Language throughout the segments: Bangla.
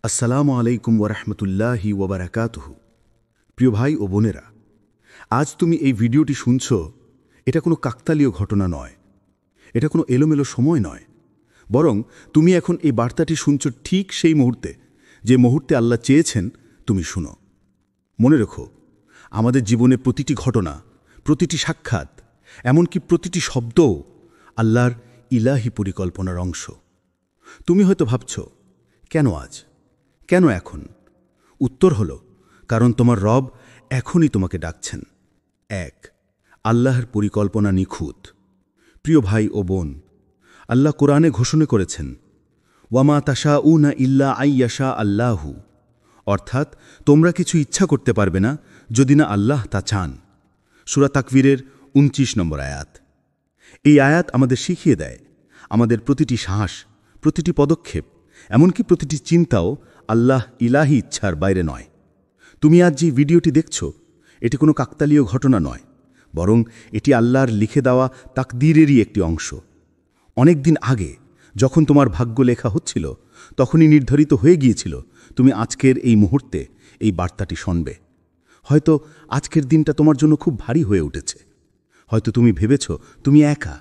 আসসালামু আলাইকুম ওরহমতুল্লাহি ওবরাকাতুহু। প্রিয় ভাই ও বোনেরা, আজ তুমি এই ভিডিওটি শুনছ, এটা কোনো কাকতালীয় ঘটনা নয়, এটা কোনো এলোমেলো সময় নয়, বরং তুমি এখন এই বার্তাটি শুনছ ঠিক সেই মুহূর্তে, যে মুহূর্তে আল্লাহ চেয়েছেন তুমি শুনো। মনে রেখো, আমাদের জীবনে প্রতিটি ঘটনা, প্রতিটি সাক্ষাৎ, এমনকি প্রতিটি শব্দও আল্লাহর ইলাহি পরিকল্পনার অংশ। তুমি হয়তো ভাবছ, কেন আজ, কেন এখন? উত্তর হল, কারণ তোমার রব এখনই তোমাকে ডাকছেন। এক, আল্লাহর পরিকল্পনা নিখুঁত। প্রিয় ভাই ও বোন, আল্লাহ কোরআনে ঘোষণা করেছেন, ওয়ামা তাশাউনা ইল্লা আইয়াশা আল্লাহু, অর্থাৎ তোমরা কিছু ইচ্ছা করতে পারবে না যদি না আল্লাহ তা চান। সূরা তাকবীরের ২৯ নম্বর আয়াত। এই আয়াত আমাদের শিখিয়ে দেয়, আমাদের প্রতিটি শ্বাস, প্রতিটি পদক্ষেপ, এমনকি প্রতিটি চিন্তাও আল্লাহ ইলাহি ইচ্ছার বাইরে নয়। তুমি আজ যে ভিডিওটি দেখছ, এটি কোনো কাকতালীয় ঘটনা নয়, বরং এটি আল্লাহর লিখে দেওয়া তাকদীরেরই একটি অংশ। অনেক দিন আগে যখন তোমার ভাগ্য লেখা হচ্ছিল, তখনই নির্ধারিত হয়ে গিয়েছিল তুমি আজকের এই মুহূর্তে এই বার্তাটি শুনবে। হয়তো আজকের দিনটা তোমার জন্য খুব ভারী হয়ে উঠেছে। হয়তো তুমি ভেবেছ তুমি একা,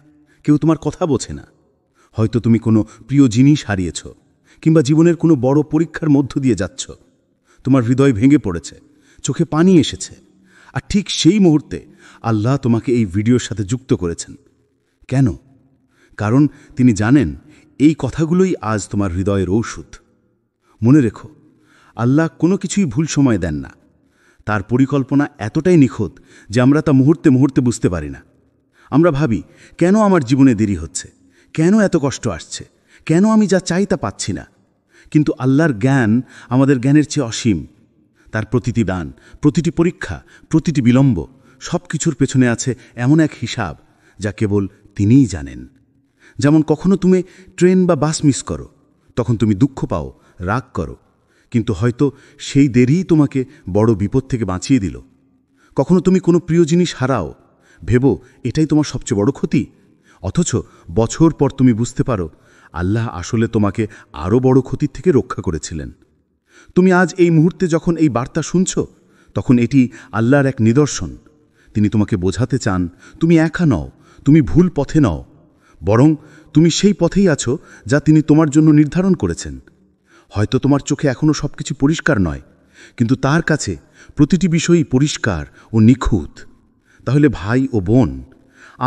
কেউ তোমার কথা বোঝে না। হয়তো তুমি কোনো প্রিয় জিনিস হারিয়েছ, কিংবা জীবনের কোনো বড় পরীক্ষার মধ্য দিয়ে যাচ্ছ। তোমার হৃদয় ভেঙে পড়েছে, চোখে পানি এসেছে, আর ঠিক সেই মুহূর্তে আল্লাহ তোমাকে এই ভিডিওর সাথে যুক্ত করেছেন। কেন? কারণ তিনি জানেন এই কথাগুলোই আজ তোমার হৃদয়ের ঔষধ। মনে রেখো, আল্লাহ কোনো কিছুই ভুল সময় দেন না। তার পরিকল্পনা এতটাই নিখুঁত যে আমরা তা মুহূর্তে মুহূর্তে বুঝতে পারি না। আমরা ভাবি, কেন আমার জীবনে দেরি হচ্ছে, কেন এত কষ্ট আসছে, কেন আমি যা চাই তা পাচ্ছি না। কিন্তু আল্লাহর জ্ঞান আমাদের জ্ঞানের চেয়ে অসীম। তার প্রতিটি দান, প্রতিটি পরীক্ষা, প্রতিটি বিলম্ব, সব কিছুর পেছনে আছে এমন এক হিসাব যা কেবল তিনিই জানেন। যেমন কখনো তুমি ট্রেন বা বাস মিস করো, তখন তুমি দুঃখ পাও, রাগ করো, কিন্তু হয়তো সেই দেরিই তোমাকে বড় বিপদ থেকে বাঁচিয়ে দিল। কখনো তুমি কোনো প্রিয় জিনিস হারাও, ভেবো এটাই তোমার সবচেয়ে বড় ক্ষতি, অথচ বছর পর তুমি বুঝতে পারো আল্লাহ আসলে তোমাকে আরও বড় ক্ষতির থেকে রক্ষা করেছিলেন। তুমি আজ এই মুহূর্তে যখন এই বার্তা শুনছ, তখন এটি আল্লাহর এক নিদর্শন। তিনি তোমাকে বোঝাতে চান তুমি একা নও, তুমি ভুল পথে নও, বরং তুমি সেই পথেই আছো যা তিনি তোমার জন্য নির্ধারণ করেছেন। হয়তো তোমার চোখে এখনও সব কিছু পরিষ্কার নয়, কিন্তু তার কাছে প্রতিটি বিষয়ই পরিষ্কার ও নিখুঁত। তাহলে ভাই ও বোন,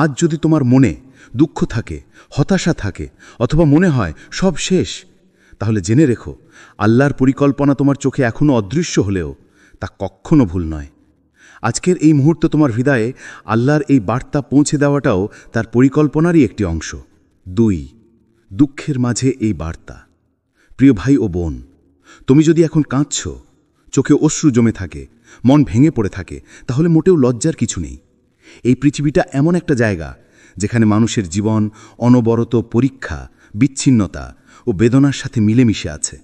আজ যদি তোমার মনে দুঃখ থাকে, হতাশা থাকে, অথবা মনে হয় সব শেষ, তাহলে জেনে রেখো, আল্লাহর পরিকল্পনা তোমার চোখে এখনও অদৃশ্য হলেও তা কখনো ভুল নয়। আজকের এই মুহূর্তে তোমার হৃদয়ে আল্লাহর এই বার্তা পৌঁছে দেওয়াটাও তার পরিকল্পনারই একটি অংশ। ২, দুঃখের মাঝে এই বার্তা। প্রিয় ভাই ও বোন, তুমি যদি এখন কাঁদছ, চোখে অশ্রু জমে থাকে, মন ভেঙে পড়ে থাকে, তাহলে মোটেও লজ্জার কিছু নেই। এই পৃথিবীটা এমন একটা জায়গা যেখানে মানুষের জীবন অনবরত পরীক্ষা, বিচ্ছিন্নতা ও বেদনার সাথে মিলেমিশে আছে।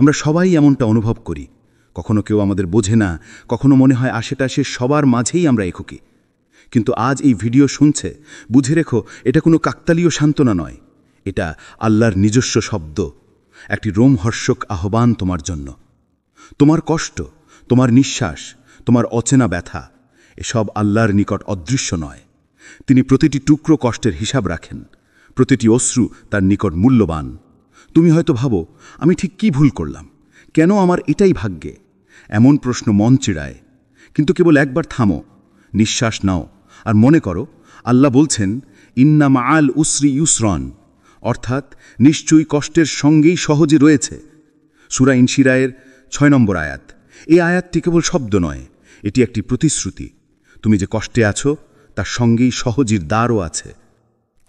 আমরা সবাই এমনটা অনুভব করি। কখনো কেউ আমাদের বোঝে না, কখনো মনে হয় আশেপাশে সবার মাঝেই আমরা একাকী। কিন্তু আজ এই ভিডিও শুনছে, বুঝে রেখো, এটা কোনো কাকতালীয় সান্ত্বনা নয়, এটা আল্লাহর নিজস্ব শব্দ, একটি রোমহর্ষক আহ্বান তোমার জন্য। তোমার কষ্ট, তোমার নিঃশ্বাস, তোমার অচেনা ব্যথা, এসব আল্লাহর নিকট অদৃশ্য নয়। তিনি প্রতিটি টুকরো কষ্টের হিসাব রাখেন, প্রতিটি অশ্রু তার নিকট মূল্যবান। তুমি হয়তো ভাবো, আমি ঠিক কি ভুল করলাম, কেন আমার এটাই ভাগ্যে? এমন প্রশ্ন মন চিড়ায়। কিন্তু কেবল একবার থামো, নিঃশ্বাস নাও, আর মনে করো আল্লাহ বলছেন, ইন্না মাআল উসরি ইউসরান, অর্থাৎ নিশ্চয়ই কষ্টের সঙ্গেই সহজে রয়েছে। সূরা ইনশিরায়ের ৬ নম্বর আয়াত। এই আয়াতটি কেবল শব্দ নয়, এটি একটি প্রতিশ্রুতি। তুমি যে কষ্টে আছো, তার সঙ্গেই সহজের দ্বারও আছে।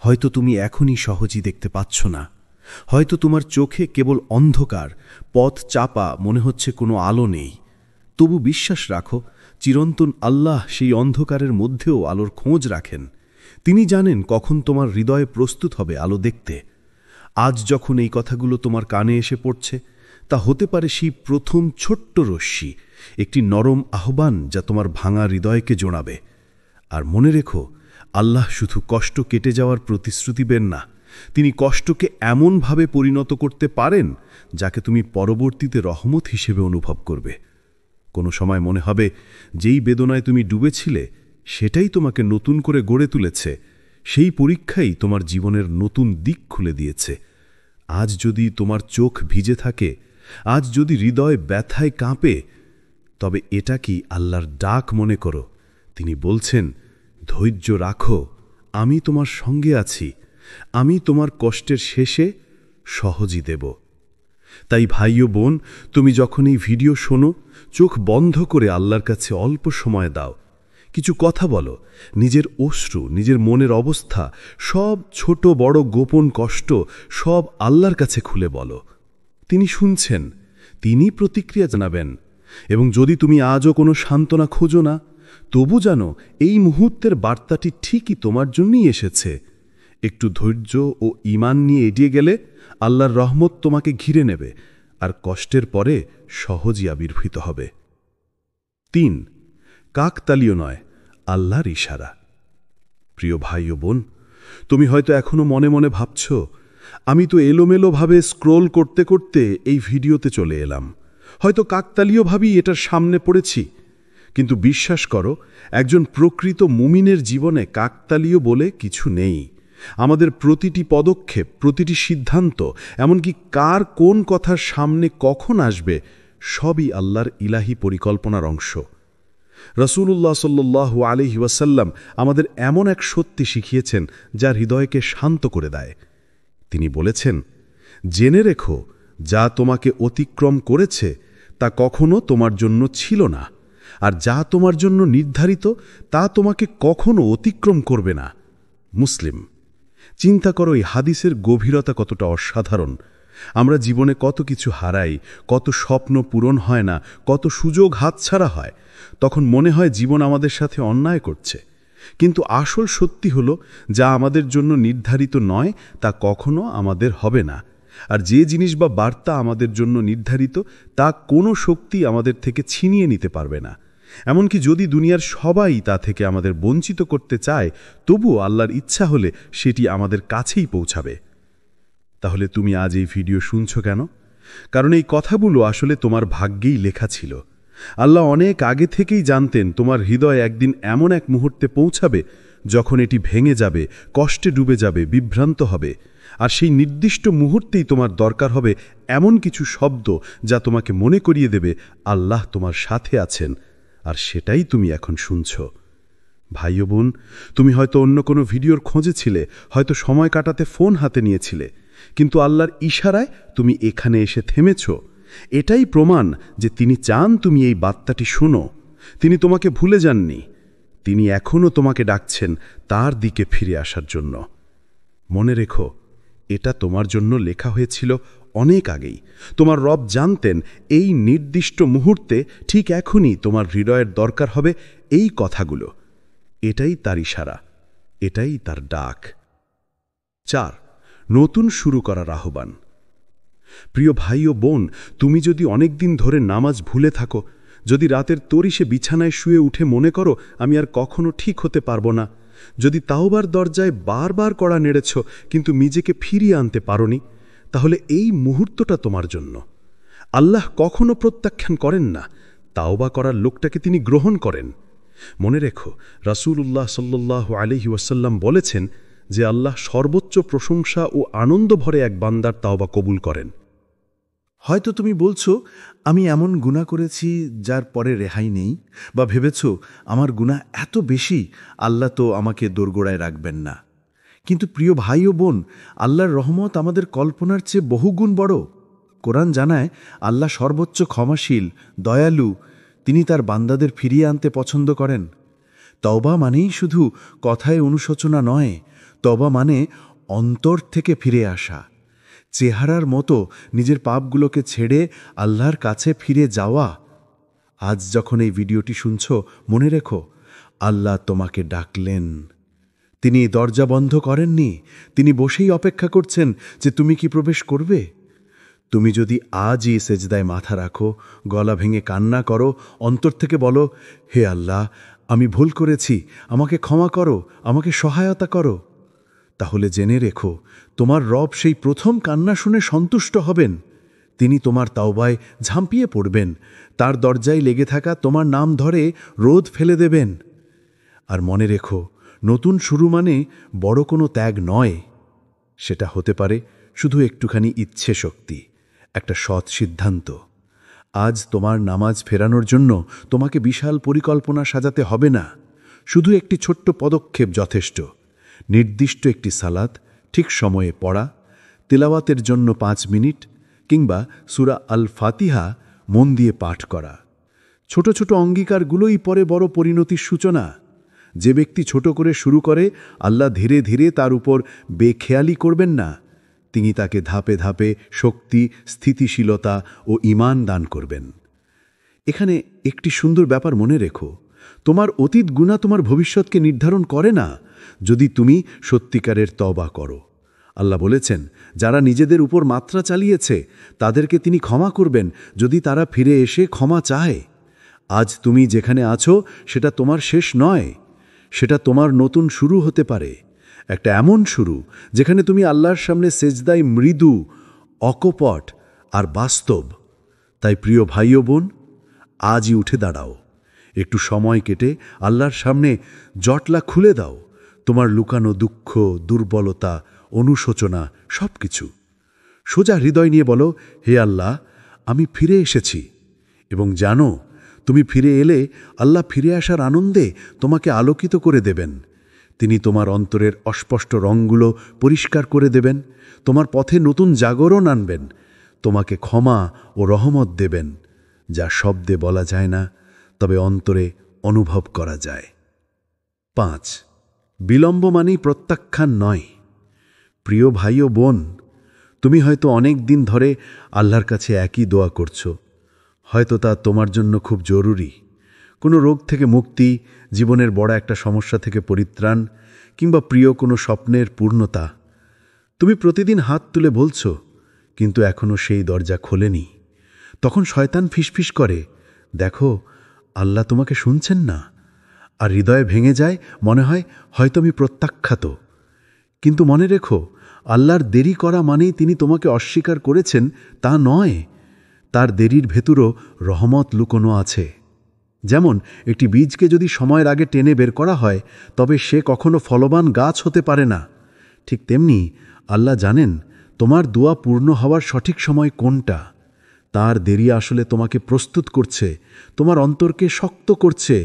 হয়তো তুমি এখনই সহজই দেখতে পাচ্ছ না, হয়তো তোমার চোখে কেবল অন্ধকার, পথ চাপা, মনে হচ্ছে কোনো আলো নেই। তবু বিশ্বাস রাখো, চিরন্তন আল্লাহ সেই অন্ধকারের মধ্যেও আলোর খোঁজ রাখেন। তিনি জানেন কখন তোমার হৃদয়ে প্রস্তুত হবে আলো দেখতে। আজ যখন এই কথাগুলো তোমার কানে এসে পড়ছে, তা হতে পারে সেই প্রথম ছোট্ট রশ্মি, একটি নরম আহ্বান যা তোমার ভাঙা হৃদয়কে জোড়াবে। আর মনে রেখো, আল্লাহ শুধু কষ্ট কেটে যাওয়ার প্রতিশ্রুতি দেন না, তিনি কষ্টকে এমনভাবে পরিণত করতে পারেন যাকে তুমি পরবর্তীতে রহমত হিসেবে অনুভব করবে। কোনো সময় মনে হবে যেই বেদনায় তুমি ডুবেছিলে সেটাই তোমাকে নতুন করে গড়ে তুলেছে, সেই পরীক্ষাই তোমার জীবনের নতুন দিক খুলে দিয়েছে। আজ যদি তোমার চোখ ভিজে থাকে, আজ যদি হৃদয় ব্যথায় কাঁপে, তবে এটা কি আল্লাহর ডাক মনে করো। তিনি বলছেন, ধৈর্য রাখো, আমি তোমার সঙ্গে আছি, আমি তোমার কষ্টের শেষে সহজই দেব। তাই ভাই ও বোন, তুমি যখন এই ভিডিও শোনো, চোখ বন্ধ করে আল্লাহর কাছে অল্প সময় দাও, কিছু কথা বলো, নিজের অশ্রু, নিজের মনের অবস্থা, সব ছোট বড় গোপন কষ্ট সব আল্লাহর কাছে খুলে বলো। তিনি শুনছেন, তিনি প্রতিক্রিয়া জানাবেন। এবং যদি তুমি আজও কোনো সান্ত্বনা খোঁজো না, তবু জানো এই মুহূর্তের বার্তাটি ঠিকই তোমার জন্যই এসেছে। একটু ধৈর্য ও ঈমান নিয়ে এগিয়ে গেলে আল্লাহর রহমত তোমাকে ঘিরে নেবে আর কষ্টের পরে সহজই আবির্ভূত হবে। ৩. কাকতালীয় নয়, আল্লাহর ইশারা। প্রিয় ভাই ও বোন, তুমি হয়তো এখনো মনে মনে ভাবছ, আমি তো এলোমেলোভাবে স্ক্রোল করতে করতে এই ভিডিওতে চলে এলাম, হয়তো কাকতালীয়ভাবেই এটার সামনে পড়েছি। কিন্তু বিশ্বাস করো, একজন প্রকৃত মুমিনের জীবনে কাকতালীয় বলে কিছু নেই। আমাদের প্রতিটি পদক্ষেপ, প্রতিটি সিদ্ধান্ত, এমনকি কার কোন কথার সামনে কখন আসবে, সবই আল্লাহর ইলাহি পরিকল্পনার অংশ। রাসূলুল্লাহ সাল্লাল্লাহু আলাইহি ওয়াসাল্লাম আমাদের এমন এক সত্যি শিখিয়েছেন যা হৃদয়কে শান্ত করে দেয়। তিনি বলেছেন, জেনে রেখো, যা তোমাকে অতিক্রম করেছে তা কখনো তোমার জন্য ছিল না, আর যা তোমার জন্য নির্ধারিত তা তোমাকে কখনো অতিক্রম করবে না। মুসলিম। চিন্তা করো এই হাদিসের গভীরতা কতটা অসাধারণ। আমরা জীবনে কত কিছু হারাই, কত স্বপ্ন পূরণ হয় না, কত সুযোগ হাতছাড়া হয়। তখন মনে হয় জীবন আমাদের সাথে অন্যায় করছে। কিন্তু আসল সত্যি হলো, যা আমাদের জন্য নির্ধারিত নয় তা কখনো আমাদের হবে না। আর যে জিনিস বা বার্তা আমাদের জন্য নির্ধারিত, তা কোনো শক্তি আমাদের থেকে ছিনিয়ে নিতে পারবে না। এমনকি যদি দুনিয়ার সবাই তা থেকে আমাদের বঞ্চিত করতে চায়, তবুও আল্লাহর ইচ্ছা হলে সেটি আমাদের কাছেই পৌঁছাবে। তাহলে তুমি আজ এই ভিডিও শুনছ কেন? কারণ এই কথাগুলো আসলে তোমার ভাগ্যেই লেখা ছিল। আল্লাহ অনেক আগে থেকেই জানতেন তোমার হৃদয় একদিন এমন এক মুহূর্তে পৌঁছাবে যখন এটি ভেঙে যাবে, কষ্টে ডুবে যাবে, বিভ্রান্ত হবে। আর সেই নির্দিষ্ট মুহূর্তেই তোমার দরকার হবে এমন কিছু শব্দ যা তোমাকে মনে করিয়ে দেবে আল্লাহ তোমার সাথে আছেন, আর সেটাই তুমি এখন শুনছ। ভাই ও বোন, তুমি হয়তো অন্য কোনো ভিডিওর খোঁজে ছিলে, হয়তো সময় কাটাতে ফোন হাতে নিয়েছিলে, কিন্তু আল্লাহর ইশারায় তুমি এখানে এসে থেমেছ। এটাই প্রমাণ যে তিনি চান তুমি এই বার্তাটি শোনো। তিনি তোমাকে ভুলে যাননি, তিনি এখনও তোমাকে ডাকছেন তার দিকে ফিরে আসার জন্য। মনে রেখো, এটা তোমার জন্য লেখা হয়েছিল অনেক আগেই। তোমার রব জানতেন এই নির্দিষ্ট মুহূর্তে ঠিক এখনই তোমার হৃদয়ের দরকার হবে এই কথাগুলো। এটাই তার ইশারা, এটাই তার ডাক। ৪. নতুন শুরু করার আহ্বান। প্রিয় ভাই ও বোন, তুমি যদি অনেক দিন ধরে নামাজ ভুলে থাকো, যদি রাতের তরিশে বিছানায় শুয়ে উঠে মনে করো আমি আর কখনো ঠিক হতে পারবো না, যদি তাওবার দরজায় বারবার কড়া নেড়েছ কিন্তু নিজেকে ফিরিয়ে আনতে পারোনি, তাহলে এই মুহূর্তটা তোমার জন্য। আল্লাহ কখনো প্রত্যাখ্যান করেন না, তাওবা করার লোকটাকে তিনি গ্রহণ করেন। মনে রেখো, রাসূলুল্লাহ সাল্লাল্লাহু আলাইহি ওয়াসাল্লাম বলেছেন যে আল্লাহ সর্বোচ্চ প্রশংসা ও আনন্দ ভরে এক বান্দার তাওবা কবুল করেন। হয়তো তুমি বলছো, আমি এমন গুনাহ করেছি যার পরে রেহাই নেই, বা ভেবেছ আমার গুনাহ এত বেশি, আল্লাহ তো আমাকে দোরগোড়ায় রাখবেন না। কিন্তু প্রিয় ভাই ও বোন, আল্লাহর রহমত আমাদের কল্পনার চেয়ে বহুগুণ বড়। কোরআন জানায় আল্লাহ সর্বোচ্চ ক্ষমাশীল, দয়ালু, তিনি তার বান্দাদের ফিরিয়ে আনতে পছন্দ করেন। তওবা মানেই শুধু কথায় অনুশোচনা নয়, তওবা মানে অন্তর থেকে ফিরে আসা, চেহারার মতো নিজের পাপগুলোকে ছেড়ে আল্লাহর কাছে ফিরে যাওয়া। আজ যখন এই ভিডিওটি শুনছ, মনে রেখো, আল্লাহ তোমাকে ডাকলেন। তিনি দরজা বন্ধ করেননি, তিনি বসেই অপেক্ষা করছেন যে তুমি কি প্রবেশ করবে। তুমি যদি আজই সেজদায় মাথা রাখো, গলা ভেঙে কান্না করো, অন্তর থেকে বলো, হে আল্লাহ, আমি ভুল করেছি, আমাকে ক্ষমা করো, আমাকে সহায়তা করো, তাহলে জেনে রেখো তোমার রব সেই প্রথম কান্না শুনে সন্তুষ্ট হবেন। তিনি তোমার তাওবায় ঝাঁপিয়ে পড়বেন, তার দরজায় লেগে থাকা তোমার নাম ধরে রোদ ফেলে দেবেন। আর মনে রেখো, নতুন শুরু মানে বড় কোনো ত্যাগ নয়। সেটা হতে পারে শুধু একটুখানি ইচ্ছে শক্তি, একটা সৎ সিদ্ধান্ত। আজ তোমার নামাজ ফেরানোর জন্য তোমাকে বিশাল পরিকল্পনা সাজাতে হবে না, শুধু একটি ছোট্ট পদক্ষেপ যথেষ্ট। নির্দিষ্ট একটি সালাত ঠিক সময়ে পড়া, তিলাওয়াতের জন্য 5 মিনিট, কিংবা সূরা আল ফাতিহা মন দিয়ে পাঠ করা। ছোট ছোট অঙ্গীকারগুলোই পরে বড় পরিণতির সূচনা। যে ব্যক্তি ছোট করে শুরু করে, আল্লাহ ধীরে ধীরে তার উপর বেখেয়ালি করবেন না। তিনি তাকে ধাপে ধাপে শক্তি, স্থিতিশীলতা ও ঈমান দান করবেন। এখানে একটি সুন্দর ব্যাপার মনে রেখো, তোমার অতীত গুনাহ তোমার ভবিষ্যৎকে নির্ধারণ করে না, যদি তুমি সত্যিকারের তওবা করো। আল্লাহ বলেছেন, যারা নিজেদের উপর মাত্রা চালিয়েছে তাদেরকে তিনি ক্ষমা করবেন, যদি তারা ফিরে এসে ক্ষমা চায়। আজ তুমি যেখানে আছো সেটা তোমার শেষ নয়, সেটা তোমার নতুন শুরু হতে পারে। একটা এমন শুরু যেখানে তুমি আল্লাহর সামনে সেজদায় মৃদু, অকপট আর বাস্তব। তাই প্রিয় ভাই ও বোন, আজই উঠে দাঁড়াও, একটু সময় কেটে আল্লাহর সামনে জটলা খুলে দাও, তোমার লুকানো দুঃখ, দুর্বলতা, অনুশোচনা সব কিছু। সোজা হৃদয় নিয়ে বলো, হে আল্লাহ, আমি ফিরে এসেছি। এবং জানো, তুমি ফিরে এলে আল্লাহ ফিরে আসার আনন্দে তোমাকে আলোকিত করে দেবেন। তিনি তোমার অন্তরের অস্পষ্ট রঙগুলো পরিষ্কার করে দেবেন, তোমার পথে নতুন জাগরণ আনবেন, তোমাকে ক্ষমা ও রহমত দেবেন, যা শব্দে বলা যায় না, তবে অন্তরে অনুভব করা যায়। 5. বিলম্ব মানেই প্রত্যাখ্যান নয়। প্রিয় ভাই ও বোন, তুমি হয়তো অনেক দিন ধরে আল্লাহর কাছে একই দোয়া করছো। হয়তো তা তোমার জন্য খুব জরুরি, কোনো রোগ থেকে মুক্তি, জীবনের বড় একটা সমস্যা থেকে পরিত্রাণ, কিংবা প্রিয় কোনো স্বপ্নের পূর্ণতা। তুমি প্রতিদিন হাত তুলে বলছো, কিন্তু এখনও সেই দরজা খোলেনি। তখন শয়তান ফিসফিস করে, দেখো, আল্লাহ তোমাকে শুনছেন না। আর হৃদয়ে ভেঙে যায়, মনে হয় হয়তো আমি প্রত্যাখ্যাত। কিন্তু মনে রেখো, আল্লাহর দেরি করা মানেই তিনি তোমাকে অস্বীকার করেছেন তা নয়। তার দেরির ভেতরও রহমত লুকোনো আছে। যেমন একটি বীজকে যদি সময়ের আগে টেনে বের করা হয়, তবে সে কখনো ফলবান গাছ হতে পারে না। ঠিক তেমনি আল্লাহ জানেন তোমার দোয়া পূর্ণ হওয়ার সঠিক সময় কোনটা। তার দেরি আসলে তোমাকে প্রস্তুত করছে, তোমার অন্তরকে শক্ত করছে,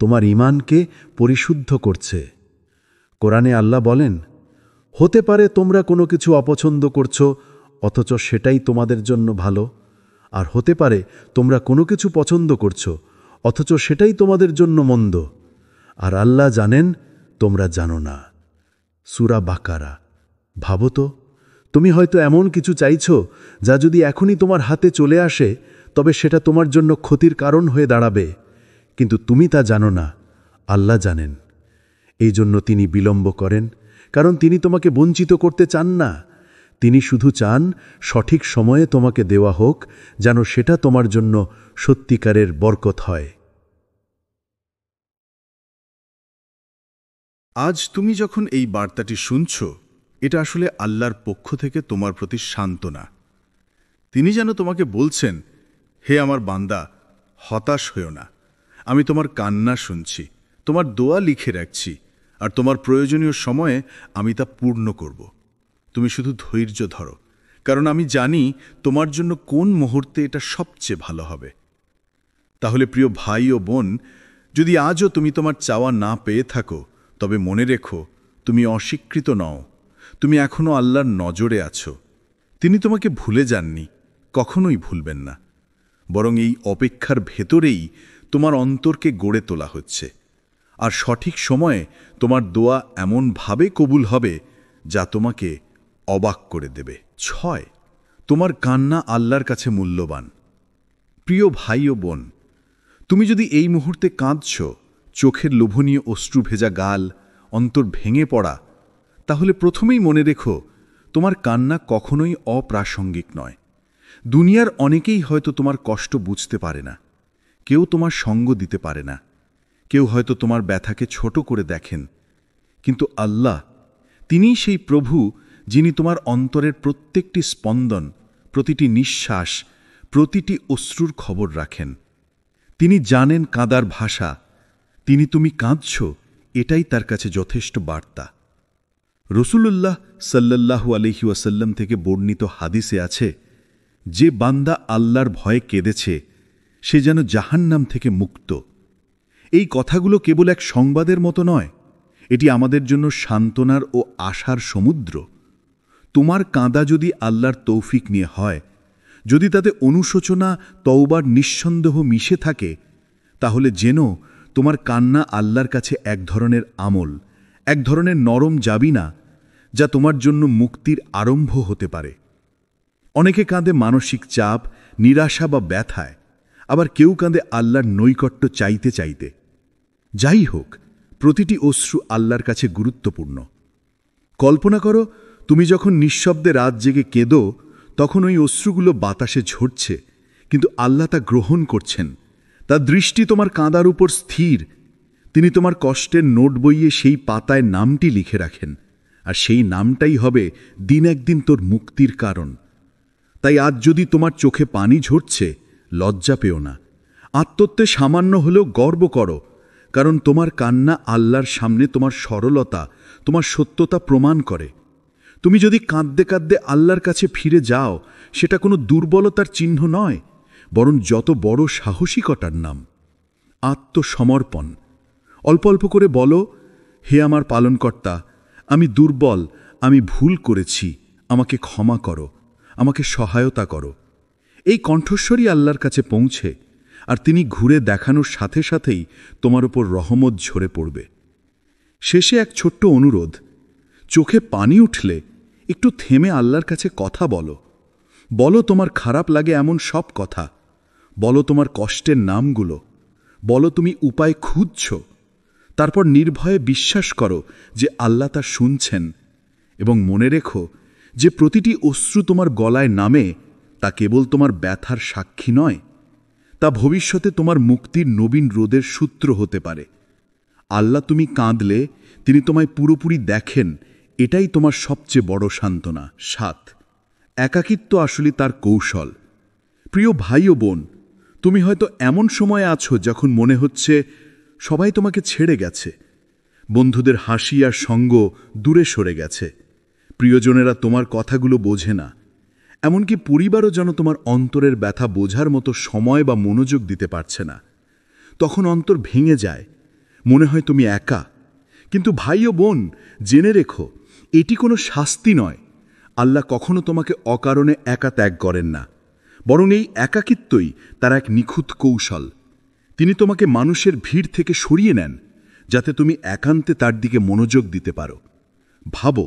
তোমার ঈমানকে পরিশুদ্ধ করছে। কোরআনে আল্লাহ বলেন, হতে পারে তোমরা কোনো কিছু অপছন্দ করছো, অথচ সেটাই তোমাদের জন্য ভালো। আর হতে পারে তোমরা কোনো কিছু পছন্দ করছো, অথচ সেটাই তোমাদের জন্য মন্দ। আর আল্লাহ জানেন, তোমরা জানো না। সূরা বাকারা। ভাবো তো, তুমি হয়তো এমন কিছু চাইছো যা যদি এখনই তোমার হাতে চলে আসে, তবে সেটা তোমার জন্য ক্ষতির কারণ হয়ে দাঁড়াবে। কিন্তু তুমি তা জানো না, আল্লাহ জানেন। এই জন্য তিনি বিলম্ব করেন, কারণ তিনি তোমাকে বঞ্চিত করতে চান না। তিনি শুধু চান সঠিক সময়ে তোমাকে দেওয়া হোক, যেন সেটা তোমার জন্য সত্যিকারের বরকত হয়। আজ তুমি যখন এই বার্তাটি শুনছ, এটা আসলে আল্লাহর পক্ষ থেকে তোমার প্রতি সান্ত্বনা। তিনি যেন তোমাকে বলছেন, হে আমার বান্দা, হতাশ হও না। আমি তোমার কান্না শুনছি, তোমার দোয়া লিখে রাখছি, আর তোমার প্রয়োজনীয় সময়ে আমি তা পূর্ণ করব। তুমি শুধু ধৈর্য ধরো, কারণ আমি জানি তোমার জন্য কোন মুহূর্তে এটা সবচেয়ে ভালো হবে। তাহলে প্রিয় ভাই ও বোন, যদি আজও তুমি তোমার চাওয়া না পেয়ে থাকো, তবে মনে রেখো, তুমি অস্বীকৃত নও। তুমি এখনও আল্লাহর নজরে আছো। তিনি তোমাকে ভুলে যাননি, কখনোই ভুলবেন না। বরং এই অপেক্ষার ভেতরেই তোমার অন্তরকে গড়ে তোলা হচ্ছে। আর সঠিক সময়ে তোমার দোয়া এমনভাবে কবুল হবে যা তোমাকে অবাক করে দেবে। 6. তোমার কান্না আল্লাহর কাছে মূল্যবান। প্রিয় ভাই ও বোন, তুমি যদি এই মুহূর্তে কাঁদছ, চোখের লোভনীয় অশ্রু ভেজা গাল, অন্তর ভেঙে পড়া, তাহলে প্রথমেই মনে রেখো, তোমার কান্না কখনোই অপ্রাসঙ্গিক নয়। দুনিয়ার অনেকেই হয়তো তোমার কষ্ট বুঝতে পারে না, কেউ তোমার সঙ্গ দিতে পারে না, কেউ হয়তো তোমার ব্যথাকে ছোট করে দেখেন। কিন্তু আল্লাহ, তিনিই সেই প্রভু যিনি তোমার অন্তরের প্রত্যেকটি স্পন্দন, প্রতিটি নিঃশ্বাস, প্রতিটি অশ্রুর খবর রাখেন। তিনি জানেন কাঁদার ভাষা। তুমি কাঁদছ, এটাই তার কাছে যথেষ্ট বার্তা। রসূলুল্লাহ সাল্লাল্লাহু আলাইহি ওয়াসাল্লাম থেকে বর্ণিত হাদিসে আছে, যে বান্দা আল্লাহর ভয়ে কেঁদেছে সে যেন জাহান্নাম থেকে মুক্ত। এই কথাগুলো কেবল এক সংবাদের মতো নয়, এটি আমাদের জন্য সান্ত্বনার ও আশার সমুদ্র। তোমার কাঁদা যদি আল্লাহর তৌফিক নিয়ে হয়, যদি তাতে অনুশোচনা, তওবার নিঃসন্দেহ মিশে থাকে, তাহলে যেন তোমার কান্না আল্লাহর কাছে এক ধরনের আমল, এক ধরনের নরম জাবিনা, যা তোমার জন্য মুক্তির আরম্ভ হতে পারে। অনেকে কাঁদে মানসিক চাপ, নিরাশা বা ব্যথায়, আবার কেউ কাঁদে আল্লাহর নৈকট্য চাইতে চাইতে। যাই হোক, প্রতিটি অশ্রু আল্লাহর কাছে গুরুত্বপূর্ণ। কল্পনা করো, তুমি যখন নিঃশব্দে রাত জেগে কেঁদো, তখন ওই অশ্রুগুলো বাতাসে ঝরছে, কিন্তু আল্লাহ তা গ্রহণ করছেন। তার দৃষ্টি তোমার কাঁদার উপর স্থির। তিনি তোমার কষ্টের নোট বইয়ে সেই পাতায় নামটি লিখে রাখেন, আর সেই নামটাই হবে দিন একদিন তোর মুক্তির কারণ। তাই আজ যদি তোমার চোখে পানি ঝরছে, লজ্জা পেও না। আত্মত্বে সামান্য হলেও গর্ব করো, কারণ তোমার কান্না আল্লাহর সামনে তোমার সরলতা, তোমার সত্যতা প্রমাণ করে। তুমি যদি কাঁদতে কাঁদতে আল্লাহর কাছে ফিরে যাও, সেটা কোনো দুর্বলতার চিহ্ন নয়, বরং যত বড় সাহসিকতার নাম। আত্মসমর্পণ। অল্প অল্প করে বলো, হে আমার পালনকর্তা, আমি দুর্বল, আমি ভুল করেছি, আমাকে ক্ষমা করো, আমাকে সহায়তা করো। এই কণ্ঠস্বরই আল্লাহর কাছে পৌঁছে, আর তিনি ঘুরে দেখানোর সাথে সাথেই তোমার উপর রহমত ঝরে পড়বে। শেষে এক ছোট্ট অনুরোধ, চোখে পানি উঠলে একটু থেমে আল্লাহর কাছে কথা বলো। বলো তোমার খারাপ লাগে এমন সব কথা, বলো তোমার কষ্টের নামগুলো, বলো তুমি উপায় খুঁজছ। তারপর নির্ভয়ে বিশ্বাস করো যে আল্লাহ তা শুনছেন, এবং মনে রেখো যে প্রতিটি অশ্রু তোমার গলায় নামে তা কেবল তোমার ব্যথার সাক্ষী নয়, তা ভবিষ্যতে তোমার মুক্তির নবীন রোদের সূত্র হতে পারে। আল্লাহ তুমি কাঁদলে তিনি তোমায় পুরোপুরি দেখেন, এটাই তোমার সবচেয়ে বড় সান্ত্বনা। ৭, একাকিত্ব আসলে তার কৌশল। প্রিয় ভাই ও বোন, তুমি হয়তো এমন সময়ে আছো যখন মনে হচ্ছে সবাই তোমাকে ছেড়ে গেছে, বন্ধুদের হাসি আর সঙ্গ দূরে সরে গেছে, প্রিয়জনেরা তোমার কথাগুলো বোঝে না, এমনকি পরিবারও যেন তোমার অন্তরের ব্যথা বোঝার মতো সময় বা মনোযোগ দিতে পারছে না। তখন অন্তর ভেঙে যায়, মনে হয় তুমি একা। কিন্তু ভাই ও বোন, জেনে রেখো, এটি কোনো শাস্তি নয়। আল্লাহ কখনো তোমাকে অকারণে একা ত্যাগ করেন না, বরং এই একাকিত্বই তার এক নিখুঁত কৌশল। তিনি তোমাকে মানুষের ভিড় থেকে সরিয়ে নেন, যাতে তুমি একান্তে তার দিকে মনোযোগ দিতে পারো। ভাবো,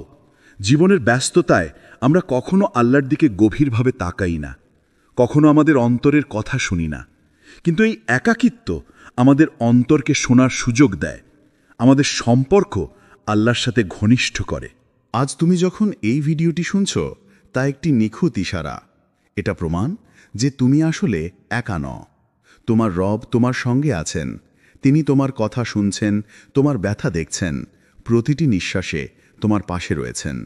জীবনের ব্যস্ততায় আমরা কখনো আল্লাহর দিকে গভীরভাবে তাকাই না, কখনো আমাদের অন্তরের কথা শুনি না। কিন্তু এই একাকিত্ব আমাদের অন্তরকে শোনার সুযোগ দেয়, আমাদের সম্পর্ক আল্লাহর সাথে ঘনিষ্ঠ করে। আজ তুমি যখন এই ভিডিওটি শুনছ, তা একটি নিখুঁত ইশারা। এটা প্রমাণ যে তুমি আসলে একা নও। তোমার রব তোমার সঙ্গে আছেন। তিনি তোমার কথা শুনছেন, তোমার ব্যথা দেখছেন, প্রতিটি নিঃশ্বাসে তোমার পাশে রয়েছেন।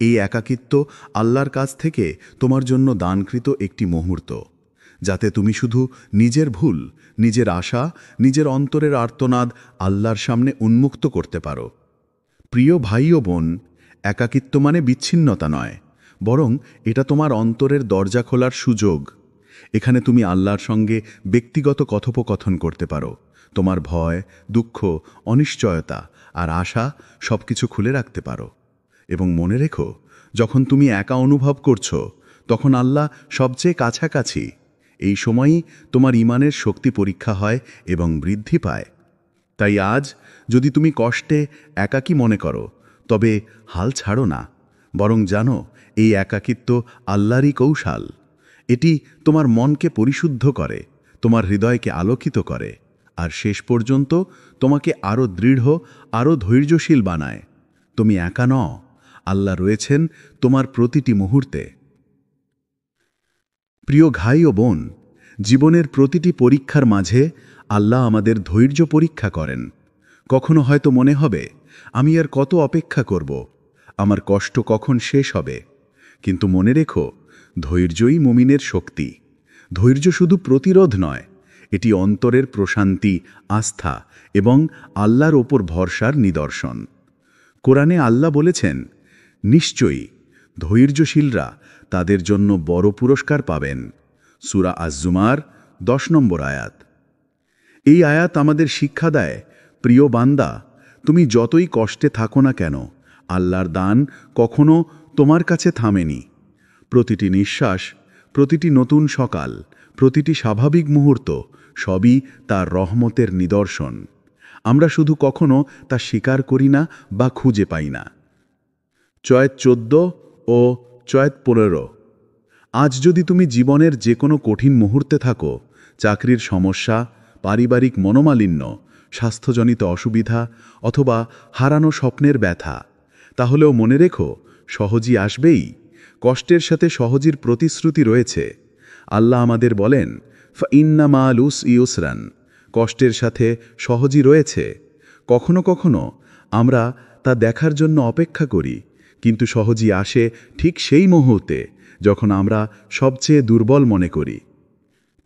এই একাকিত্ব আল্লাহর কাছ থেকে তোমার জন্য দানকৃত একটি মুহূর্ত, যাতে তুমি শুধু নিজের ভুল, নিজের আশা, নিজের অন্তরের আর্তনাদ আল্লাহর সামনে উন্মুক্ত করতে পারো। প্রিয় ভাই ও বোন, একাকিত্ব মানে বিচ্ছিন্নতা নয়, বরং এটা তোমার অন্তরের দরজা খোলার সুযোগ। এখানে তুমি আল্লাহর সঙ্গে ব্যক্তিগত কথোপকথন করতে পারো। তোমার ভয়, দুঃখ, অনিশ্চয়তা আর আশা সবকিছু খুলে রাখতে পারো। এবং মনে রেখো, যখন তুমি একা অনুভব করছো, তখন আল্লাহ সবচেয়ে কাছাকাছি। এই সময়ই তোমার ঈমানের শক্তি পরীক্ষা হয় এবং বৃদ্ধি পায়। তাই আজ যদি তুমি কষ্টে একাকী মনে করো, তবে হাল ছাড়ো না, বরং জানো এই একাকিত্ব আল্লাহরই কৌশল। এটি তোমার মনকে পরিশুদ্ধ করে, তোমার হৃদয়কে আলোকিত করে, আর শেষ পর্যন্ত তোমাকে আরও দৃঢ়, আরও ধৈর্যশীল বানায়। তুমি একা নও, আল্লাহ রয়েছেন তোমার প্রতিটি মুহূর্তে। প্রিয় ভাই ও বোন, জীবনের প্রতিটি পরীক্ষার মাঝে আল্লাহ আমাদের ধৈর্য পরীক্ষা করেন। কখনো হয়তো মনে হবে, আমি আর কত অপেক্ষা করব, আমার কষ্ট কখন শেষ হবে। কিন্তু মনে রেখো, ধৈর্যই মুমিনের শক্তি। ধৈর্য শুধু প্রতিরোধ নয়, এটি অন্তরের প্রশান্তি, আস্থা এবং আল্লাহর ওপর ভরসার নিদর্শন। কোরআনে আল্লাহ বলেছেন, নিশ্চয়ই ধৈর্যশীলরা তাদের জন্য বড় পুরস্কার পাবেন। সূরা আজ-জুমার 10 নম্বর আয়াত। এই আয়াত আমাদের শিক্ষা দেয়, প্রিয় বান্দা, তুমি যতই কষ্টে থাকো না কেন, আল্লাহর দান কখনো তোমার কাছে থামেনি। প্রতিটি নিঃশ্বাস, প্রতিটি নতুন সকাল, প্রতিটি স্বাভাবিক মুহূর্ত সবই তার রহমতের নিদর্শন। আমরা শুধু কখনো তা স্বীকার করি না বা খুঁজে পাই না। চয়েত 14 ও চয়েত 15। আজ যদি তুমি জীবনের যে কোনো কঠিন মুহূর্তে থাকো, চাকরির সমস্যা, পারিবারিক মনোমালিন্য, স্বাস্থ্যজনিত অসুবিধা অথবা হারানো স্বপ্নের ব্যথা, তাহলেও মনে রেখো, সহজই আসবেই। কষ্টের সাথে সহজের প্রতিশ্রুতি রয়েছে। আল্লাহ আমাদের বলেন, ফাইন্না মা'আল উসরি ইউসরান, কষ্টের সাথে সহজই রয়েছে। কখনো কখনো আমরা তা দেখার জন্য অপেক্ষা করি, কিন্তু সহজই আসে ঠিক সেই মুহূর্তে যখন আমরা সবচেয়ে দুর্বল মনে করি।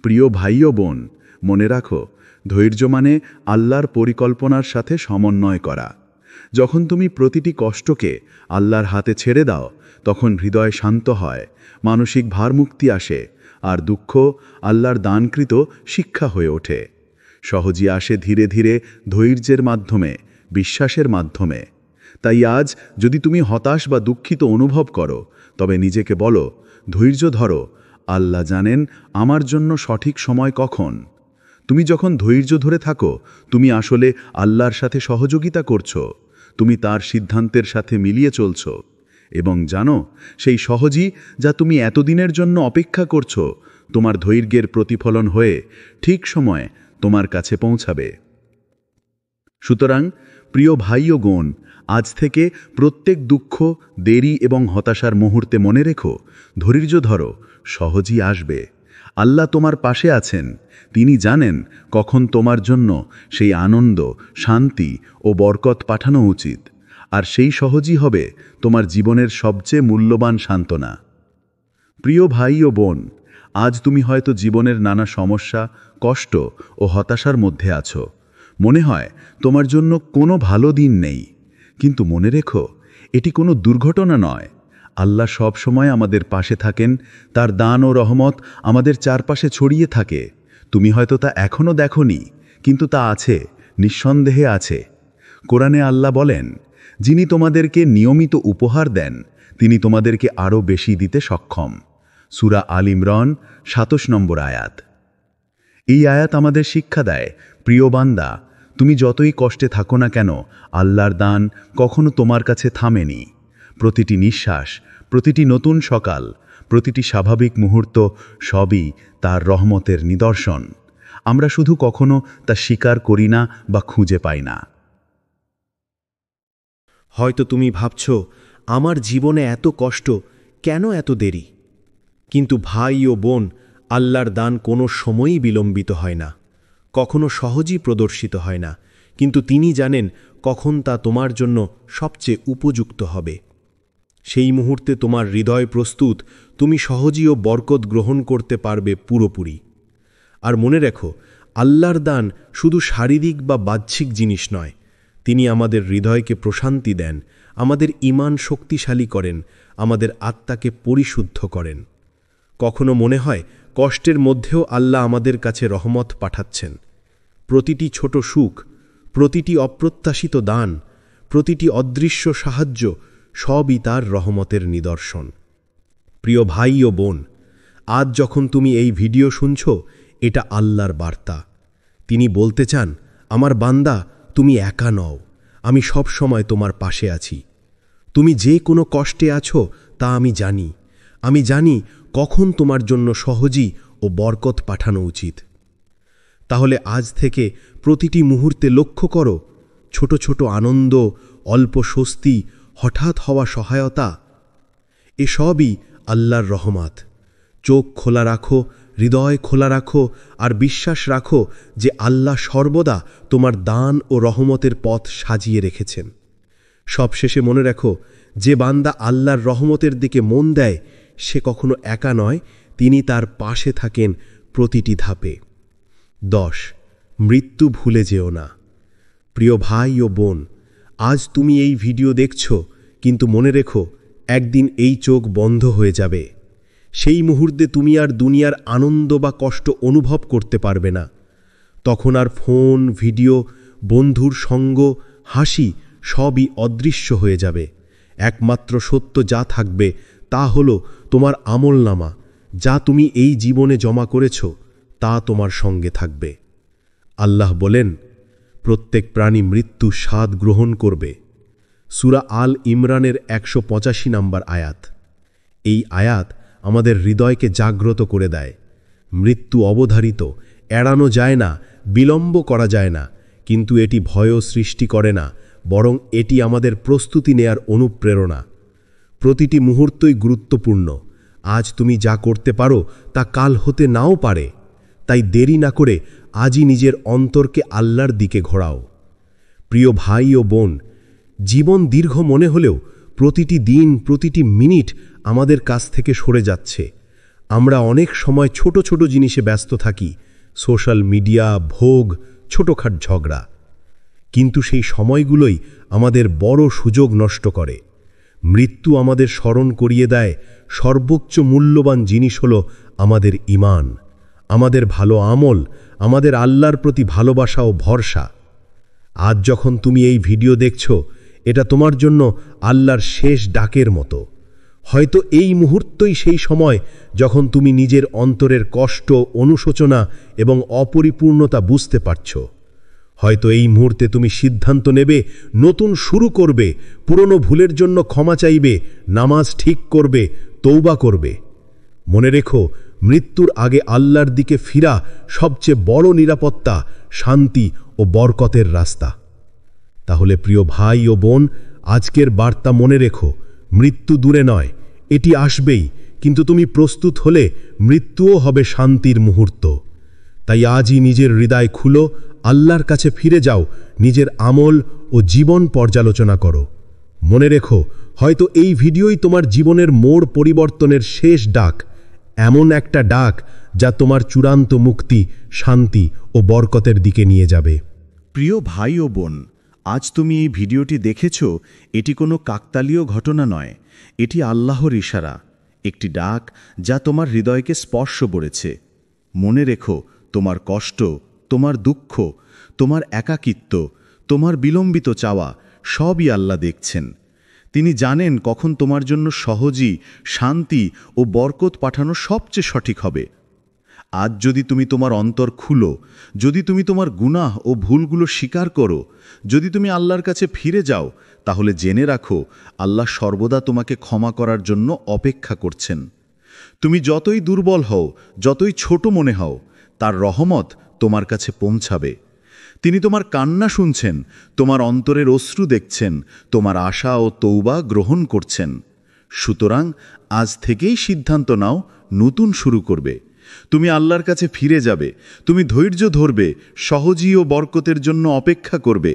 প্রিয় ভাই ও বোন, মনে রাখো, ধৈর্য মানে আল্লাহর পরিকল্পনার সাথে সমন্বয় করা। যখন তুমি প্রতিটি কষ্টকে আল্লাহর হাতে ছেড়ে দাও, তখন হৃদয় শান্ত হয়, মানসিক ভারমুক্তি আসে, আর দুঃখ আল্লাহর দানকৃত শিক্ষা হয়ে ওঠে। সহজই আসে ধীরে ধীরে ধৈর্যের মাধ্যমে, বিশ্বাসের মাধ্যমে। তাই আজ যদি তুমি হতাশ বা দুঃখিত অনুভব করো, তবে নিজেকে বলো, ধৈর্য ধরো, আল্লাহ জানেন আমার জন্য সঠিক সময় কখন। তুমি যখন ধৈর্য ধরে থাকো, তুমি আসলে আল্লাহর সাথে সহযোগিতা করছো, তুমি তার সিদ্ধান্তের সাথে মিলিয়ে চলছো। এবং জানো, সেই সহজই যা তুমি এতদিনের জন্য অপেক্ষা করছো, তোমার ধৈর্যের প্রতিফলন হয়ে ঠিক সময়ে তোমার কাছে পৌঁছাবে। সুতরাং প্রিয় ভাই ও বোন, আজ থেকে প্রত্যেক দুঃখ, দেরি এবং হতাশার মুহূর্তে মনে রেখো, ধৈর্য ধরো, সহজই আসবে। আল্লাহ তোমার পাশে আছেন। তিনি জানেন কখন তোমার জন্য সেই আনন্দ, শান্তি ও বরকত পাঠানো উচিত। আর সেই সহজই হবে তোমার জীবনের সবচেয়ে মূল্যবান সান্ত্বনা। প্রিয় ভাই ও বোন, আজ তুমি হয়তো জীবনের নানা সমস্যা, কষ্ট ও হতাশার মধ্যে আছো। মনে হয় তোমার জন্য কোনো ভালো দিন নেই। কিন্তু মনে রেখো, এটি কোনো দুর্ঘটনা নয়। আল্লাহ সব সময় আমাদের পাশে থাকেন, তার দান ও রহমত আমাদের চারপাশে ছড়িয়ে থাকে। তুমি হয়তো তা এখনও দেখোনি, কিন্তু তা আছে, নিঃসন্দেহে আছে। কোরআনে আল্লাহ বলেন, যিনি তোমাদেরকে নিয়মিত উপহার দেন, তিনি তোমাদেরকে আরও বেশি দিতে সক্ষম। সূরা আল ইমরান 27 নম্বর আয়াত। এই আয়াত আমাদের শিক্ষা দেয়, প্রিয় বান্দা, তুমি যতই কষ্টে থাকো না কেন, আল্লাহর দান কখনো তোমার কাছে থামেনি। প্রতিটি নিঃশ্বাস, প্রতিটি নতুন সকাল, প্রতিটি স্বাভাবিক মুহূর্ত সবই তার রহমতের নিদর্শন। আমরা শুধু কখনো তা স্বীকার করি না বা খুঁজে পাই না। হয়তো তুমি ভাবছ, আমার জীবনে এত কষ্ট, কেন এত দেরি? কিন্তু ভাই ও বোন, আল্লাহর দান কোনো সময়ই বিলম্বিত হয় না, কখনো সহজেই প্রদর্শিত হয় না, কিন্তু তিনি জানেন কখন তা তোমার জন্য সবচেয়ে উপযুক্ত হবে। সেই মুহূর্তে তোমার হৃদয় প্রস্তুত, তুমি সহজেই ও বরকত গ্রহণ করতে পারবে পুরোপুরি। আর মনে রেখো, আল্লাহর দান শুধু শারীরিক বা বাহ্যিক জিনিস নয়, তিনি আমাদের হৃদয়কে প্রশান্তি দেন, আমাদের ঈমান শক্তিশালী করেন, আমাদের আত্মাকে পরিশুদ্ধ করেন। কখনো মনে হয় কষ্টের মধ্যেও আল্লাহ আমাদের কাছে রহমত পাঠাচ্ছেন। প্রতিটি ছোট সুখ, প্রতিটি অপ্রত্যাশিত দান, প্রতিটি অদৃশ্য সাহায্য সবই তার রহমতের নিদর্শন। প্রিয় ভাই ও বোন, আজ যখন তুমি এই ভিডিও শুনছ, এটা আল্লাহর বার্তা। তিনি বলতে চান, আমার বান্দা, তুমি একা নও, আমি সব সময় তোমার পাশে আছি। তুমি যে কোনো কষ্টে আছো তা আমি জানি। আমি জানি কখন তোমার জন্য সহজই ও বরকত পাঠানো উচিত। তাহলে আজ থেকে প্রতিটি মুহূর্তে লক্ষ্য করো, ছোট ছোট আনন্দ, অল্প স্বস্তি, হঠাৎ হওয়া সহায়তা, এসবই আল্লাহর রহমত। চোখ খোলা রাখো, হৃদয় খোলা রাখো, আর বিশ্বাস রাখো যে আল্লাহ সর্বদা তোমার দান ও রহমতের পথ সাজিয়ে রেখেছেন। সবশেষে মনে রাখো, যে বান্দা আল্লাহর রহমতের দিকে মন দেয় সে কখনো একা নয়, তিনি তার পাশে থাকেন প্রতিটি ধাপে। 10. মৃত্যু ভুলে যেও না। প্রিয় ভাই ও বোন, আজ তুমি এই ভিডিও দেখছ, কিন্তু মনে রেখো একদিন এই চোখ বন্ধ হয়ে যাবে। সেই মুহূর্তে তুমি আর দুনিয়ার আনন্দ বা কষ্ট অনুভব করতে পারবে না। তখন আর ফোন, ভিডিও, বন্ধুর সঙ্গ, হাসি সবই অদৃশ্য হয়ে যাবে। একমাত্র সত্য যা থাকবে তা হলো তোমার আমলনামা। যা তুমি এই জীবনে জমা করেছ তা তোমার সঙ্গে থাকবে। আল্লাহ বলেন, প্রত্যেক প্রাণী মৃত্যু স্বাদ গ্রহণ করবে। সূরা আল ইমরানের 185 নম্বর আয়াত। এই আয়াত আমাদের হৃদয়কে জাগ্রত করে দেয়। মৃত্যু অবধারিত, এড়ানো যায় না, বিলম্ব করা যায় না, কিন্তু এটি ভয়ও সৃষ্টি করে না, বরং এটি আমাদের প্রস্তুতি নেয়ার অনুপ্রেরণা। প্রতিটি মুহূর্তই গুরুত্বপূর্ণ। আজ তুমি যা করতে পারো তা কাল হতে নাও পারে। তাই দেরি না করে আজই নিজের অন্তরকে আল্লাহর দিকে ঘোরাও। প্রিয় ভাই ও বোন, জীবন দীর্ঘ মনে হলেও প্রতিটি দিন, প্রতিটি মিনিট আমাদের কাছ থেকে সরে যাচ্ছে। আমরা অনেক সময় ছোট ছোট জিনিসে ব্যস্ত থাকি, সোশ্যাল মিডিয়া, ভোগ, ছোটখাট ঝগড়া। কিন্তু সেই সময়গুলোই আমাদের বড় সুযোগ নষ্ট করে। মৃত্যু আমাদের স্মরণ করিয়ে দেয় সর্বোচ্চ মূল্যবান জিনিস হলো আমাদের ঈমান, আমাদের ভালো আমল, আমাদের আল্লাহর প্রতি ভালোবাসা ও ভরসা। আজ যখন তুমি এই ভিডিও দেখছ, এটা তোমার জন্য আল্লাহর শেষ ডাকের মতো। হয়তো এই মুহূর্তই সেই সময় যখন তুমি নিজের অন্তরের কষ্ট, অনুশোচনা এবং অপরিপূর্ণতা বুঝতে পারছ। হয়তো এই মুহূর্তে তুমি সিদ্ধান্ত নেবে, নতুন শুরু করবে, পুরনো ভুলের জন্য ক্ষমা চাইবে, নামাজ ঠিক করবে, তওবা করবে। মনে রেখো, মৃত্যুর আগে আল্লাহর দিকে ফিরা সবচেয়ে বড় নিরাপত্তা, শান্তি ও বরকতের রাস্তা। তাহলে প্রিয় ভাই ও বোন, আজকের বার্তা মনে রেখো, মৃত্যু দূরে নয়, এটি আসবেই, কিন্তু তুমি প্রস্তুত হলে মৃত্যুও হবে শান্তির মুহূর্ত। তাই আজই নিজের হৃদয় খুলো, আল্লাহর কাছে ফিরে যাও, নিজের আমল ও জীবন পর্যালোচনা করো। মনে রেখো, হয়তো এই ভিডিওই তোমার জীবনের মোড় পরিবর্তনের শেষ ডাক, এমন একটা ডাক যা তোমার চূড়ান্ত মুক্তি, শান্তি ও বরকতের দিকে নিয়ে যাবে। প্রিয় ভাই ও বোন, আজ তুমি এই ভিডিওটি দেখেছ, এটি কোনো কাকতালীয় ঘটনা নয়, এটি আল্লাহর ইশারা, একটি ডাক যা তোমার হৃদয়কে স্পর্শ করেছে। মনে রেখো, তোমার কষ্ট, তোমার দুঃখ, তোমার একাকিত্ব, তোমার বিলম্বিত চাওয়া সবই আল্লাহ দেখছেন। তিনি জানেন কখন তোমার জন্য সহজই শান্তি ও বরকত পাঠানো সবচেয়ে সঠিক হবে। আজ যদি তুমি তোমার অন্তর খুলো, যদি তুমি তোমার গুনাহ ও ভুলগুলো স্বীকার করো, যদি তুমি আল্লাহর কাছে ফিরে যাও, তাহলে জেনে রাখো আল্লাহ সর্বদা তোমাকে ক্ষমা করার জন্য অপেক্ষা করছেন। তুমি যতই দুর্বল হও, যতই ছোট মনে হও, তার রহমত তোমার কাছে পৌঁছাবে। তিনি তোমার কান্না শুনছেন, তোমার অন্তরের অশ্রু দেখছেন, তোমার আশা ও তওবা গ্রহণ করছেন। সুতরাং আজ থেকেই সিদ্ধান্ত নাও, নতুন শুরু করবে। তুমি আল্লাহর কাছে ফিরে যাবে, তুমি ধৈর্য ধরবে, সহজী ও বরকতের জন্য অপেক্ষা করবে।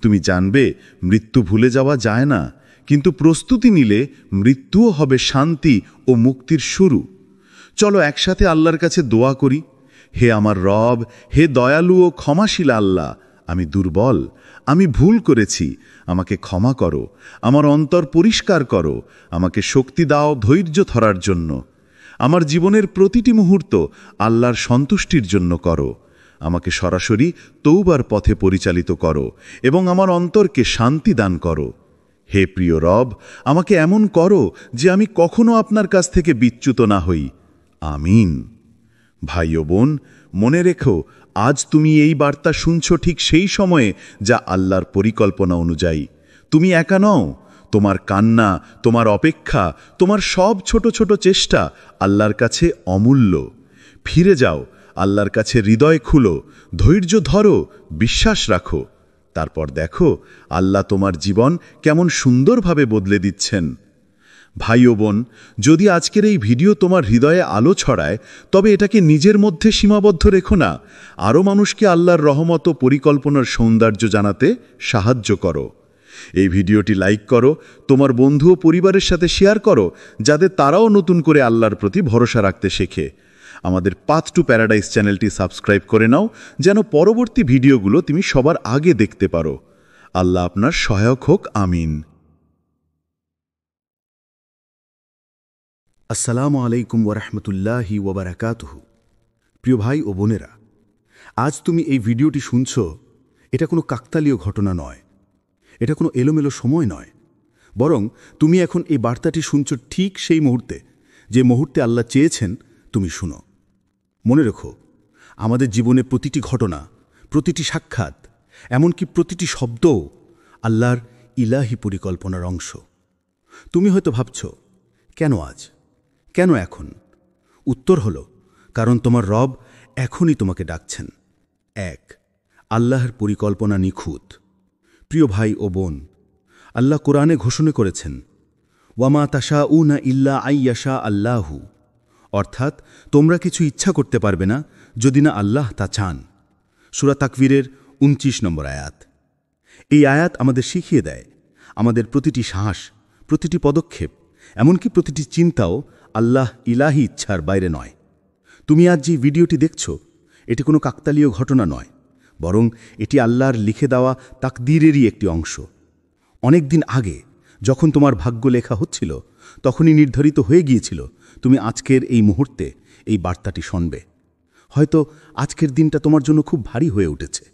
তুমি জানবে মৃত্যু ভুলে যাওয়া যায় না, কিন্তু প্রস্তুতি নিলে মৃত্যুও হবে শান্তি ও মুক্তির শুরু। চলো একসাথে আল্লাহর কাছে দোয়া করি। হে আমার রব, হে দয়ালু ও ক্ষমাশীল আল্লাহ, আমি দুর্বল, আমি ভুল করেছি, আমাকে ক্ষমা করো, আমার অন্তর পরিষ্কার করো, আমাকে শক্তি দাও ধৈর্য ধরার জন্য। আমার জীবনের প্রতিটি মুহূর্ত আল্লাহর সন্তুষ্টির জন্য করো। আমাকে সরাসরি তওবার পথে পরিচালিত করো এবং আমার অন্তরকে শান্তি দান করো। হে প্রিয় রব, আমাকে এমন করো যে আমি কখনো আপনার কাছ থেকে বিচ্যুত না হই। আমিন। ভাই ও বোন, মনে রেখো, আজ তুমি এই বার্তা শুনছ ঠিক সেই সময়ে যা আল্লাহর পরিকল্পনা অনুযায়ী। তুমি একা নও। তোমার কান্না, তোমার অপেক্ষা, তোমার সব ছোট ছোট চেষ্টা আল্লাহর কাছে অমূল্য। ফিরে যাও, আল্লাহর কাছে হৃদয় খুলো, ধৈর্য ধরো, বিশ্বাস রাখো। তারপর দেখো আল্লাহ তোমার জীবন কেমন সুন্দরভাবে বদলে দিচ্ছেন। ভাই ও বোন, যদি আজকের এই ভিডিও তোমার হৃদয়ে আলো ছড়ায়, তবে এটাকে নিজের মধ্যে সীমাবদ্ধ রেখো না। আরও মানুষকে আল্লাহর রহমত ও পরিকল্পনার সৌন্দর্য জানাতে সাহায্য করো। এই ভিডিওটি লাইক করো, তোমার বন্ধু ও পরিবারের সাথে শেয়ার করো, যাতে তারাও নতুন করে আল্লাহর প্রতি ভরসা রাখতে শেখে। আমাদের পাথ টু প্যারাডাইস চ্যানেলটি সাবস্ক্রাইব করে নাও, যেন পরবর্তী ভিডিওগুলো তুমি সবার আগে দেখতে পারো। আল্লাহ আপনার সহায়ক হোক, আমিন। আসসালামু আলাইকুম ওরহমতুল্লাহি ওবরাকাতুহু। প্রিয় ভাই ও বোনেরা, আজ তুমি এই ভিডিওটি শুনছ, এটা কোনো কাকতালীয় ঘটনা নয়, এটা কোনো এলোমেলো সময় নয়, বরং তুমি এখন এই বার্তাটি শুনছ ঠিক সেই মুহূর্তে, যে মুহূর্তে আল্লাহ চেয়েছেন তুমি শুনো। মনে রেখো, আমাদের জীবনে প্রতিটি ঘটনা, প্রতিটি সাক্ষাৎ, এমনকি প্রতিটি শব্দও আল্লাহর ইলাহি পরিকল্পনার অংশ। তুমি হয়তো ভাবছ, কেন আজ, কেন এখন? উত্তর হলো, কারণ তোমার রব এখনই তোমাকে ডাকছেন। এক, আল্লাহর পরিকল্পনা নিখুঁত। প্রিয় ভাই ও বোন, আল্লাহ কোরআনে ঘোষণা করেছেন, ওয়ামা তাশাউনা ইল্লা আইয়াশা আল্লাহু, অর্থাৎ তোমরা কিছু ইচ্ছা করতে পারবে না যদি না আল্লাহ তা চান। সূরা তাকবীরের ২৯ নম্বর আয়াত। এই আয়াত আমাদের শিখিয়ে দেয়, আমাদের প্রতিটি শ্বাস, প্রতিটি পদক্ষেপ, এমনকি প্রতিটি চিন্তাও আল্লাহ ইলাহি ইচ্ছার বাইরে নয়। তুমি আজ যে ভিডিওটি দেখছ, এটি কোনো কাকতালীয় ঘটনা নয়, বরং এটি আল্লাহর লিখে দেওয়া তাকদীরেরই একটি অংশ। অনেক দিন আগে যখন তোমার ভাগ্য লেখা হচ্ছিল, তখনই নির্ধারিত হয়ে গিয়েছিল তুমি আজকের এই মুহূর্তে এই বার্তাটি শুনবে। হয়তো আজকের দিনটা তোমার জন্য খুব ভারী হয়ে উঠেছে।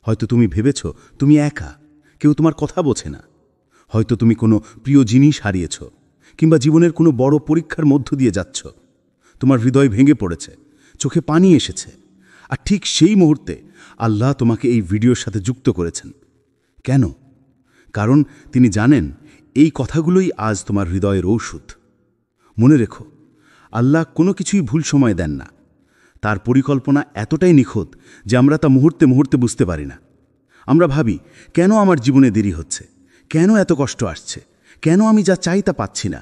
হয়তো তুমি ভেবেছ তুমি একা, কেউ তোমার কথা বোঝে না। হয়তো তুমি কোনো প্রিয় জিনিস হারিয়েছ, কিংবা জীবনের কোনো বড় পরীক্ষার মধ্য দিয়ে যাচ্ছ। তোমার হৃদয় ভেঙে পড়েছে, চোখে পানি এসেছে। আর ঠিক সেই মুহূর্তে আল্লাহ তোমাকে এই ভিডিওর সাথে যুক্ত করেছেন। কেন? কারণ তিনি জানেন এই কথাগুলোই আজ তোমার হৃদয়ের ঔষধ। মনে রেখো, আল্লাহ কোনো কিছুই ভুল সময় দেন না। তার পরিকল্পনা এতটাই নিখুঁত যে আমরা তা মুহূর্তে মুহূর্তে বুঝতে পারি না। আমরা ভাবি, কেন আমার জীবনে দেরি হচ্ছে, কেন এত কষ্ট আসছে, কেন আমি যা চাই তা পাচ্ছি না।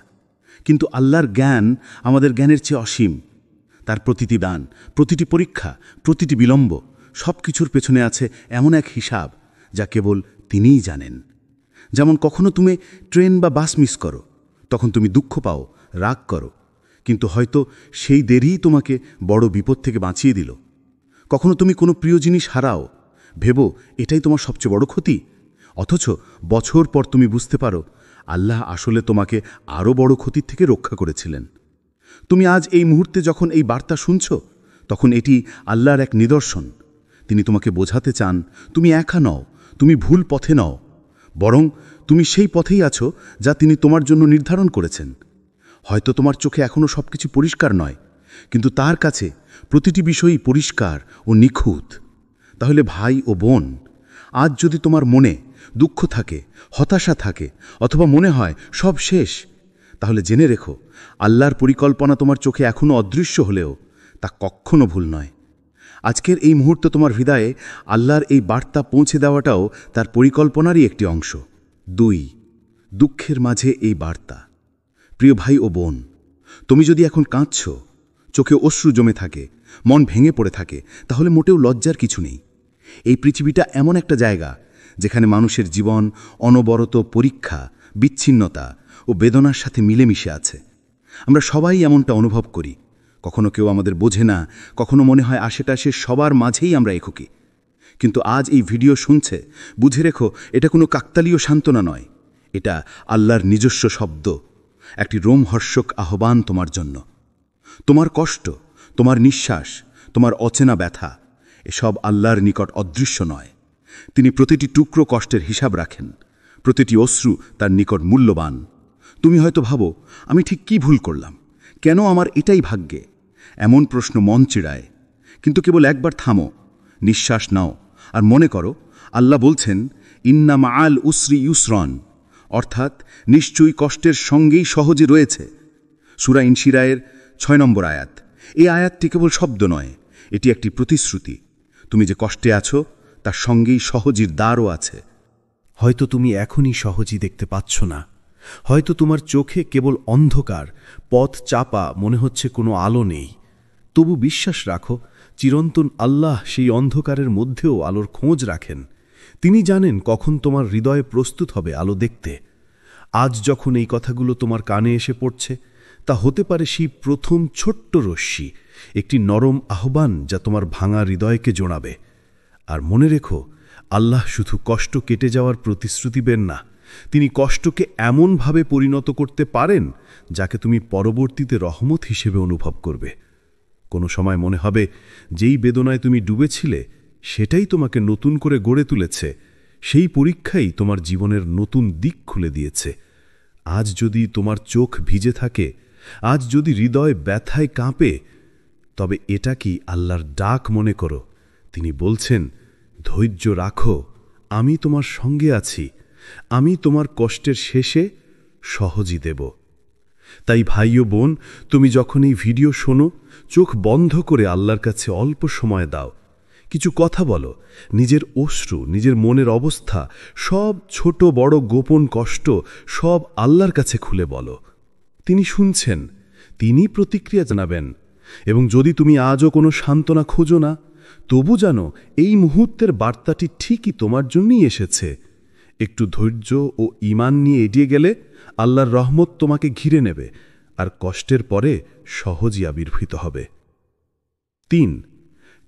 কিন্তু আল্লাহর জ্ঞান আমাদের জ্ঞানের চেয়ে অসীম। তার প্রতিটি দান, প্রতিটি পরীক্ষা, প্রতিটি বিলম্ব, সব কিছুর পেছনে আছে এমন এক হিসাব যা কেবল তিনিই জানেন। যেমন কখনো তুমি ট্রেন বা বাস মিস করো, তখন তুমি দুঃখ পাও, রাগ করো, কিন্তু হয়তো সেই দেরিই তোমাকে বড় বিপদ থেকে বাঁচিয়ে দিল। কখনো তুমি কোনো প্রিয় জিনিস হারাও, ভেবো এটাই তোমার সবচেয়ে বড় ক্ষতি, অথচ বছর পর তুমি বুঝতে পারো আল্লাহ আসলে তোমাকে আরও বড় ক্ষতির থেকে রক্ষা করেছিলেন। তুমি আজ এই মুহূর্তে যখন এই বার্তা শুনছ, তখন এটি আল্লাহর এক নিদর্শন। তিনি তোমাকে বোঝাতে চান তুমি একা নও, তুমি ভুল পথে নও, বরং তুমি সেই পথেই আছো যা তিনি তোমার জন্য নির্ধারণ করেছেন। হয়তো তোমার চোখে এখনও সব কিছু পরিষ্কার নয়, কিন্তু তার কাছে প্রতিটি বিষয়ই পরিষ্কার ও নিখুঁত। তাহলে ভাই ও বোন, আজ যদি তোমার মনে দুঃখ থাকে, হতাশা থাকে, অথবা মনে হয় সব শেষ, তাহলে জেনে রেখো, আল্লাহর পরিকল্পনা তোমার চোখে এখনও অদৃশ্য হলেও তা কখনো ভুল নয়। আজকের এই মুহূর্তে তোমার হৃদয়ে আল্লাহর এই বার্তা পৌঁছে দেওয়াটাও তার পরিকল্পনারই একটি অংশ। ২, দুঃখের মাঝে এই বার্তা। প্রিয় ভাই ও বোন, তুমি যদি এখন কাঁদছ, চোখে অশ্রু জমে থাকে, মন ভেঙে পড়ে থাকে, তাহলে মোটেও লজ্জার কিছু নেই। এই পৃথিবীটা এমন একটা জায়গা যেখানে মানুষের জীবন অনবরত পরীক্ষা, বিচ্ছিন্নতা ও বেদনার সাথে মিলেমিশে আছে। আমরা সবাই এমনটা অনুভব করি। কখনো কেউ আমাদের বোঝে না, কখনো মনে হয় আশেপাশে সবার মাঝেই আমরা একুকি। কিন্তু আজ এই ভিডিও শুনছে, বুঝে রেখো, এটা কোনো কাকতালীয় সান্ত্বনা নয়, এটা আল্লাহর নিজস্ব শব্দ, একটি রোমহর্ষক আহ্বান তোমার জন্য। তোমার কষ্ট, তোমার নিঃশ্বাস, তোমার অচেনা ব্যথা, এসব আল্লাহর নিকট অদৃশ্য নয়। তিনি প্রতিটি টুকরো কষ্টের হিসাব রাখেন, প্রতিটি অশ্রু তার নিকট মূল্যবান। তুমি হয়তো ভাবো, আমি ঠিক কি ভুল করলাম, কেন আমার এটাই ভাগ্যে? এমন প্রশ্ন মন চিড়ায়। কিন্তু কেবল একবার থামো, নিঃশ্বাস নাও, আর মনে করো আল্লাহ বলছেন, ইন্না মাআল উসরি ইউসরন, অর্থাৎ নিশ্চয়ই কষ্টের সঙ্গেই সহজে রয়েছে। সূরা ইনশিরায়ের ৬ নম্বর আয়াত। এই আয়াতটি কেবল শব্দ নয়, এটি একটি প্রতিশ্রুতি। তুমি যে কষ্টে আছো, তার সঙ্গেই সহজের দ্বারও আছে। হয়তো তুমি এখনই সহজই দেখতে পাচ্ছ না, হয়তো তোমার চোখে কেবল অন্ধকার, পথ চাপা, মনে হচ্ছে কোনো আলো নেই। তবু বিশ্বাস রাখো, চিরন্তন আল্লাহ সেই অন্ধকারের মধ্যেও আলোর খোঁজ রাখেন। তিনি জানেন কখন তোমার হৃদয়ে প্রস্তুত হবে আলো দেখতে। আজ যখন এই কথাগুলো তোমার কানে এসে পড়ছে, তা হতে পারে সেই প্রথম ছোট্ট রশ্মি, একটি নরম আহ্বান যা তোমার ভাঙা হৃদয়কে জোড়াবে। আর মনে রেখো, আল্লাহ শুধু কষ্ট কেটে যাওয়ার প্রতিশ্রুতি দেন না, তিনি কষ্টকে এমনভাবে পরিণত করতে পারেন যাকে তুমি পরবর্তীতে রহমত হিসেবে অনুভব করবে। কোনো সময় মনে হবে যেই বেদনায় তুমি ডুবেছিলে সেটাই তোমাকে নতুন করে গড়ে তুলেছে, সেই পরীক্ষাই তোমার জীবনের নতুন দিক খুলে দিয়েছে। আজ যদি তোমার চোখ ভিজে থাকে, আজ যদি হৃদয় ব্যথায় কাঁপে, তবে এটা কি আল্লাহর ডাক মনে করো। তিনি বলছেন, ধৈর্য রাখো, আমি তোমার সঙ্গে আছি, আমি তোমার কষ্টের শেষে সহজই দেব। তাই ভাই ও বোন, তুমি যখন এই ভিডিও শোনো, চোখ বন্ধ করে আল্লাহর কাছে অল্প সময় দাও, কিছু কথা বলো, নিজের অশ্রু, নিজের মনের অবস্থা, সব ছোট বড় গোপন কষ্ট সব আল্লাহর কাছে খুলে বলো। তিনি শুনছেন, তিনি প্রতিক্রিয়া জানাবেন। এবং যদি তুমি আজও কোনো সান্ত্বনা খোঁজো না, তবু জানো এই মুহূর্তের বার্তাটি ঠিকই তোমার জন্যই এসেছে। একটু ধৈর্য ও ঈমান নিয়ে এগিয়ে গেলে আল্লাহর রহমত তোমাকে ঘিরে নেবে, আর কষ্টের পরে সহজই আবির্ভূত হবে। ৩.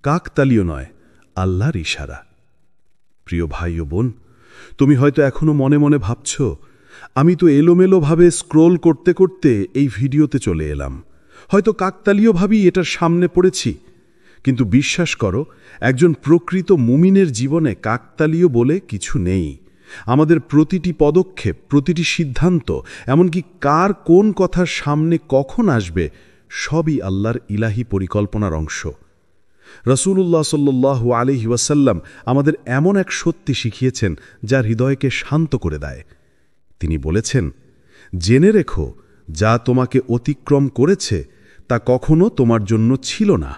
কাকতালীয় নয়, আল্লাহর ইশারা। প্রিয় ভাই ও বোন, তুমি হয়তো এখনো মনে মনে ভাবছ, আমি তো এলোমেলোভাবে স্ক্রোল করতে করতে এই ভিডিওতে চলে এলাম, হয়তো কাকতালীয়ভাবেই এটার সামনে পড়েছি। কিন্তু বিশ্বাস করো, একজন প্রকৃত মুমিনের জীবনে কাকতালীয় বলে কিছু নেই। আমাদের প্রতিটি পদক্ষেপ, প্রতিটি সিদ্ধান্ত, এমনকি কার কোন কথার সামনে কখন আসবে, সবই আল্লাহর ইলাহি পরিকল্পনার অংশ। রাসূলুল্লাহ সাল্লাল্লাহু আলাইহি ওয়াসাল্লাম আমাদের এমন এক সত্যি শিখিয়েছেন যা হৃদয়কে শান্ত করে দেয়। তিনি বলেছেন, জেনে রেখো, যা তোমাকে অতিক্রম করেছে তা কখনো তোমার জন্য ছিল না,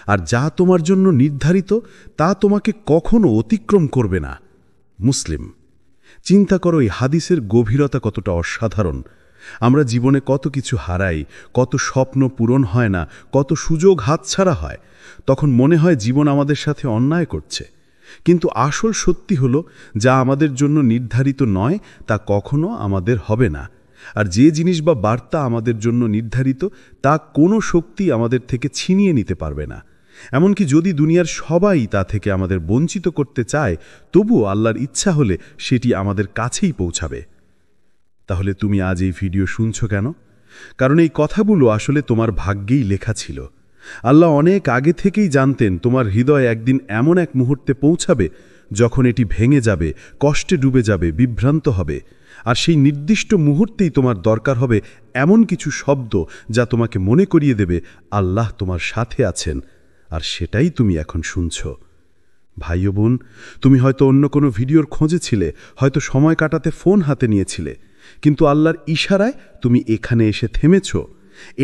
আর যা তোমার জন্য নির্ধারিত তা তোমাকে কখনো অতিক্রম করবে না। মুসলিম। চিন্তা করো এই হাদিসের গভীরতা কতটা অসাধারণ। আমরা জীবনে কত কিছু হারাই, কত স্বপ্ন পূরণ হয় না, কত সুযোগ হাতছাড়া হয়। তখন মনে হয় জীবন আমাদের সাথে অন্যায় করছে। কিন্তু আসল সত্যি হলো, যা আমাদের জন্য নির্ধারিত নয় তা কখনো আমাদের হবে না। আর যে জিনিস বা বার্তা আমাদের জন্য নির্ধারিত, তা কোনো শক্তি আমাদের থেকে ছিনিয়ে নিতে পারবে না। এমনকি যদি দুনিয়ার সবাই তা থেকে আমাদের বঞ্চিত করতে চায়, তবুও আল্লাহর ইচ্ছা হলে সেটি আমাদের কাছেই পৌঁছাবে। তাহলে তুমি আজ এই ভিডিও শুনছো কেন? কারণ এই কথাগুলো আসলে তোমার ভাগ্যেই লেখা ছিল। আল্লাহ অনেক আগে থেকেই জানতেন তোমার হৃদয় একদিন এমন এক মুহূর্তে পৌঁছাবে যখন এটি ভেঙে যাবে, কষ্টে ডুবে যাবে, বিভ্রান্ত হবে। আর সেই নির্দিষ্ট মুহূর্তেই তোমার দরকার হবে এমন কিছু শব্দ যা তোমাকে মনে করিয়ে দেবে আল্লাহ তোমার সাথে আছেন, আর সেটাই তুমি এখন শুনছ। ভাই ও বোন, তুমি হয়তো অন্য কোনো ভিডিওর খোঁজে ছিলে, হয়তো সময় কাটাতে ফোন হাতে নিয়েছিলে, কিন্তু আল্লাহর ইশারায় তুমি এখানে এসে থেমেছ।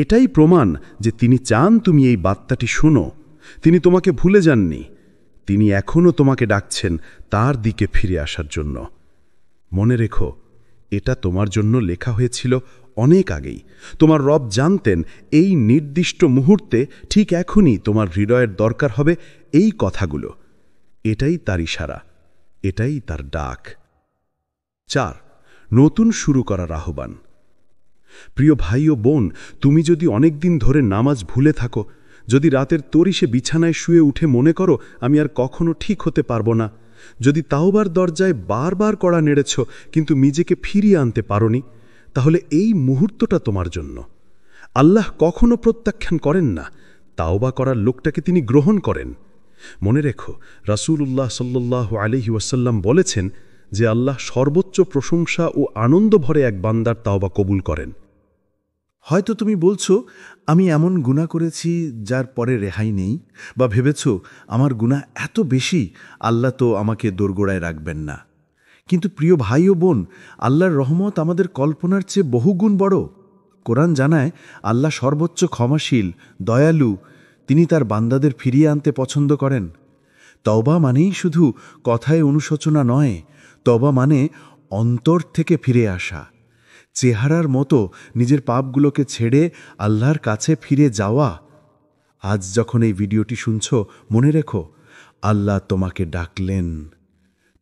এটাই প্রমাণ যে তিনি চান তুমি এই বার্তাটি শোনো। তিনি তোমাকে ভুলে যাননি, তিনি এখনও তোমাকে ডাকছেন তার দিকে ফিরে আসার জন্য। মনে রেখো, এটা তোমার জন্য লেখা হয়েছিল অনেক আগেই। তোমার রব জানতেন এই নির্দিষ্ট মুহূর্তে ঠিক এখনই তোমার হৃদয়ের দরকার হবে এই কথাগুলো। এটাই তার ইশারা, এটাই তার ডাক। ৪. নতুন শুরু করার আহ্বান। প্রিয় ভাই ও বোন, তুমি যদি অনেক দিন ধরে নামাজ ভুলে থাকো, যদি রাতের তরিশে বিছানায় শুয়ে উঠে মনে করো আমি আর কখনো ঠিক হতে পারবো না, যদি তাওবার দরজায় বারবার কড়া নেড়েছ কিন্তু নিজেকে ফিরিয়ে আনতে পারোনি, তাহলে এই মুহূর্তটা তোমার জন্য। আল্লাহ কখনো প্রত্যাখ্যান করেন না, তাওবা করার লোকটাকে তিনি গ্রহণ করেন। মনে রেখো, রাসূলুল্লাহ সাল্লাল্লাহু আলাইহি ওয়াসাল্লাম বলেছেন যে আল্লাহ সর্বোচ্চ প্রশংসা ও আনন্দ ভরে এক বান্দার তাওবা কবুল করেন। হয়তো তুমি বলছো, আমি এমন গুনাহ করেছি যার পরে রেহাই নেই, বা ভেবেছ আমার গুনাহ এত বেশি আল্লাহ তো আমাকে দোরগোড়ায় রাখবেন না। কিন্তু প্রিয় ভাই ও বোন, আল্লাহর রহমত আমাদের কল্পনার চেয়ে বহুগুণ বড়। কোরআন জানায় আল্লাহ সর্বোচ্চ ক্ষমাশীল, দয়ালু, তিনি তার বান্দাদের ফিরিয়ে আনতে পছন্দ করেন। তওবা মানেই শুধু কথায় অনুশোচনা নয়, তওবা মানে অন্তর থেকে ফিরে আসা, চেহারার মতো নিজের পাপগুলোকে ছেড়ে আল্লাহর কাছে ফিরে যাওয়া। আজ যখন এই ভিডিওটি শুনছ, মনে রেখো, আল্লাহ তোমাকে ডাকলেন,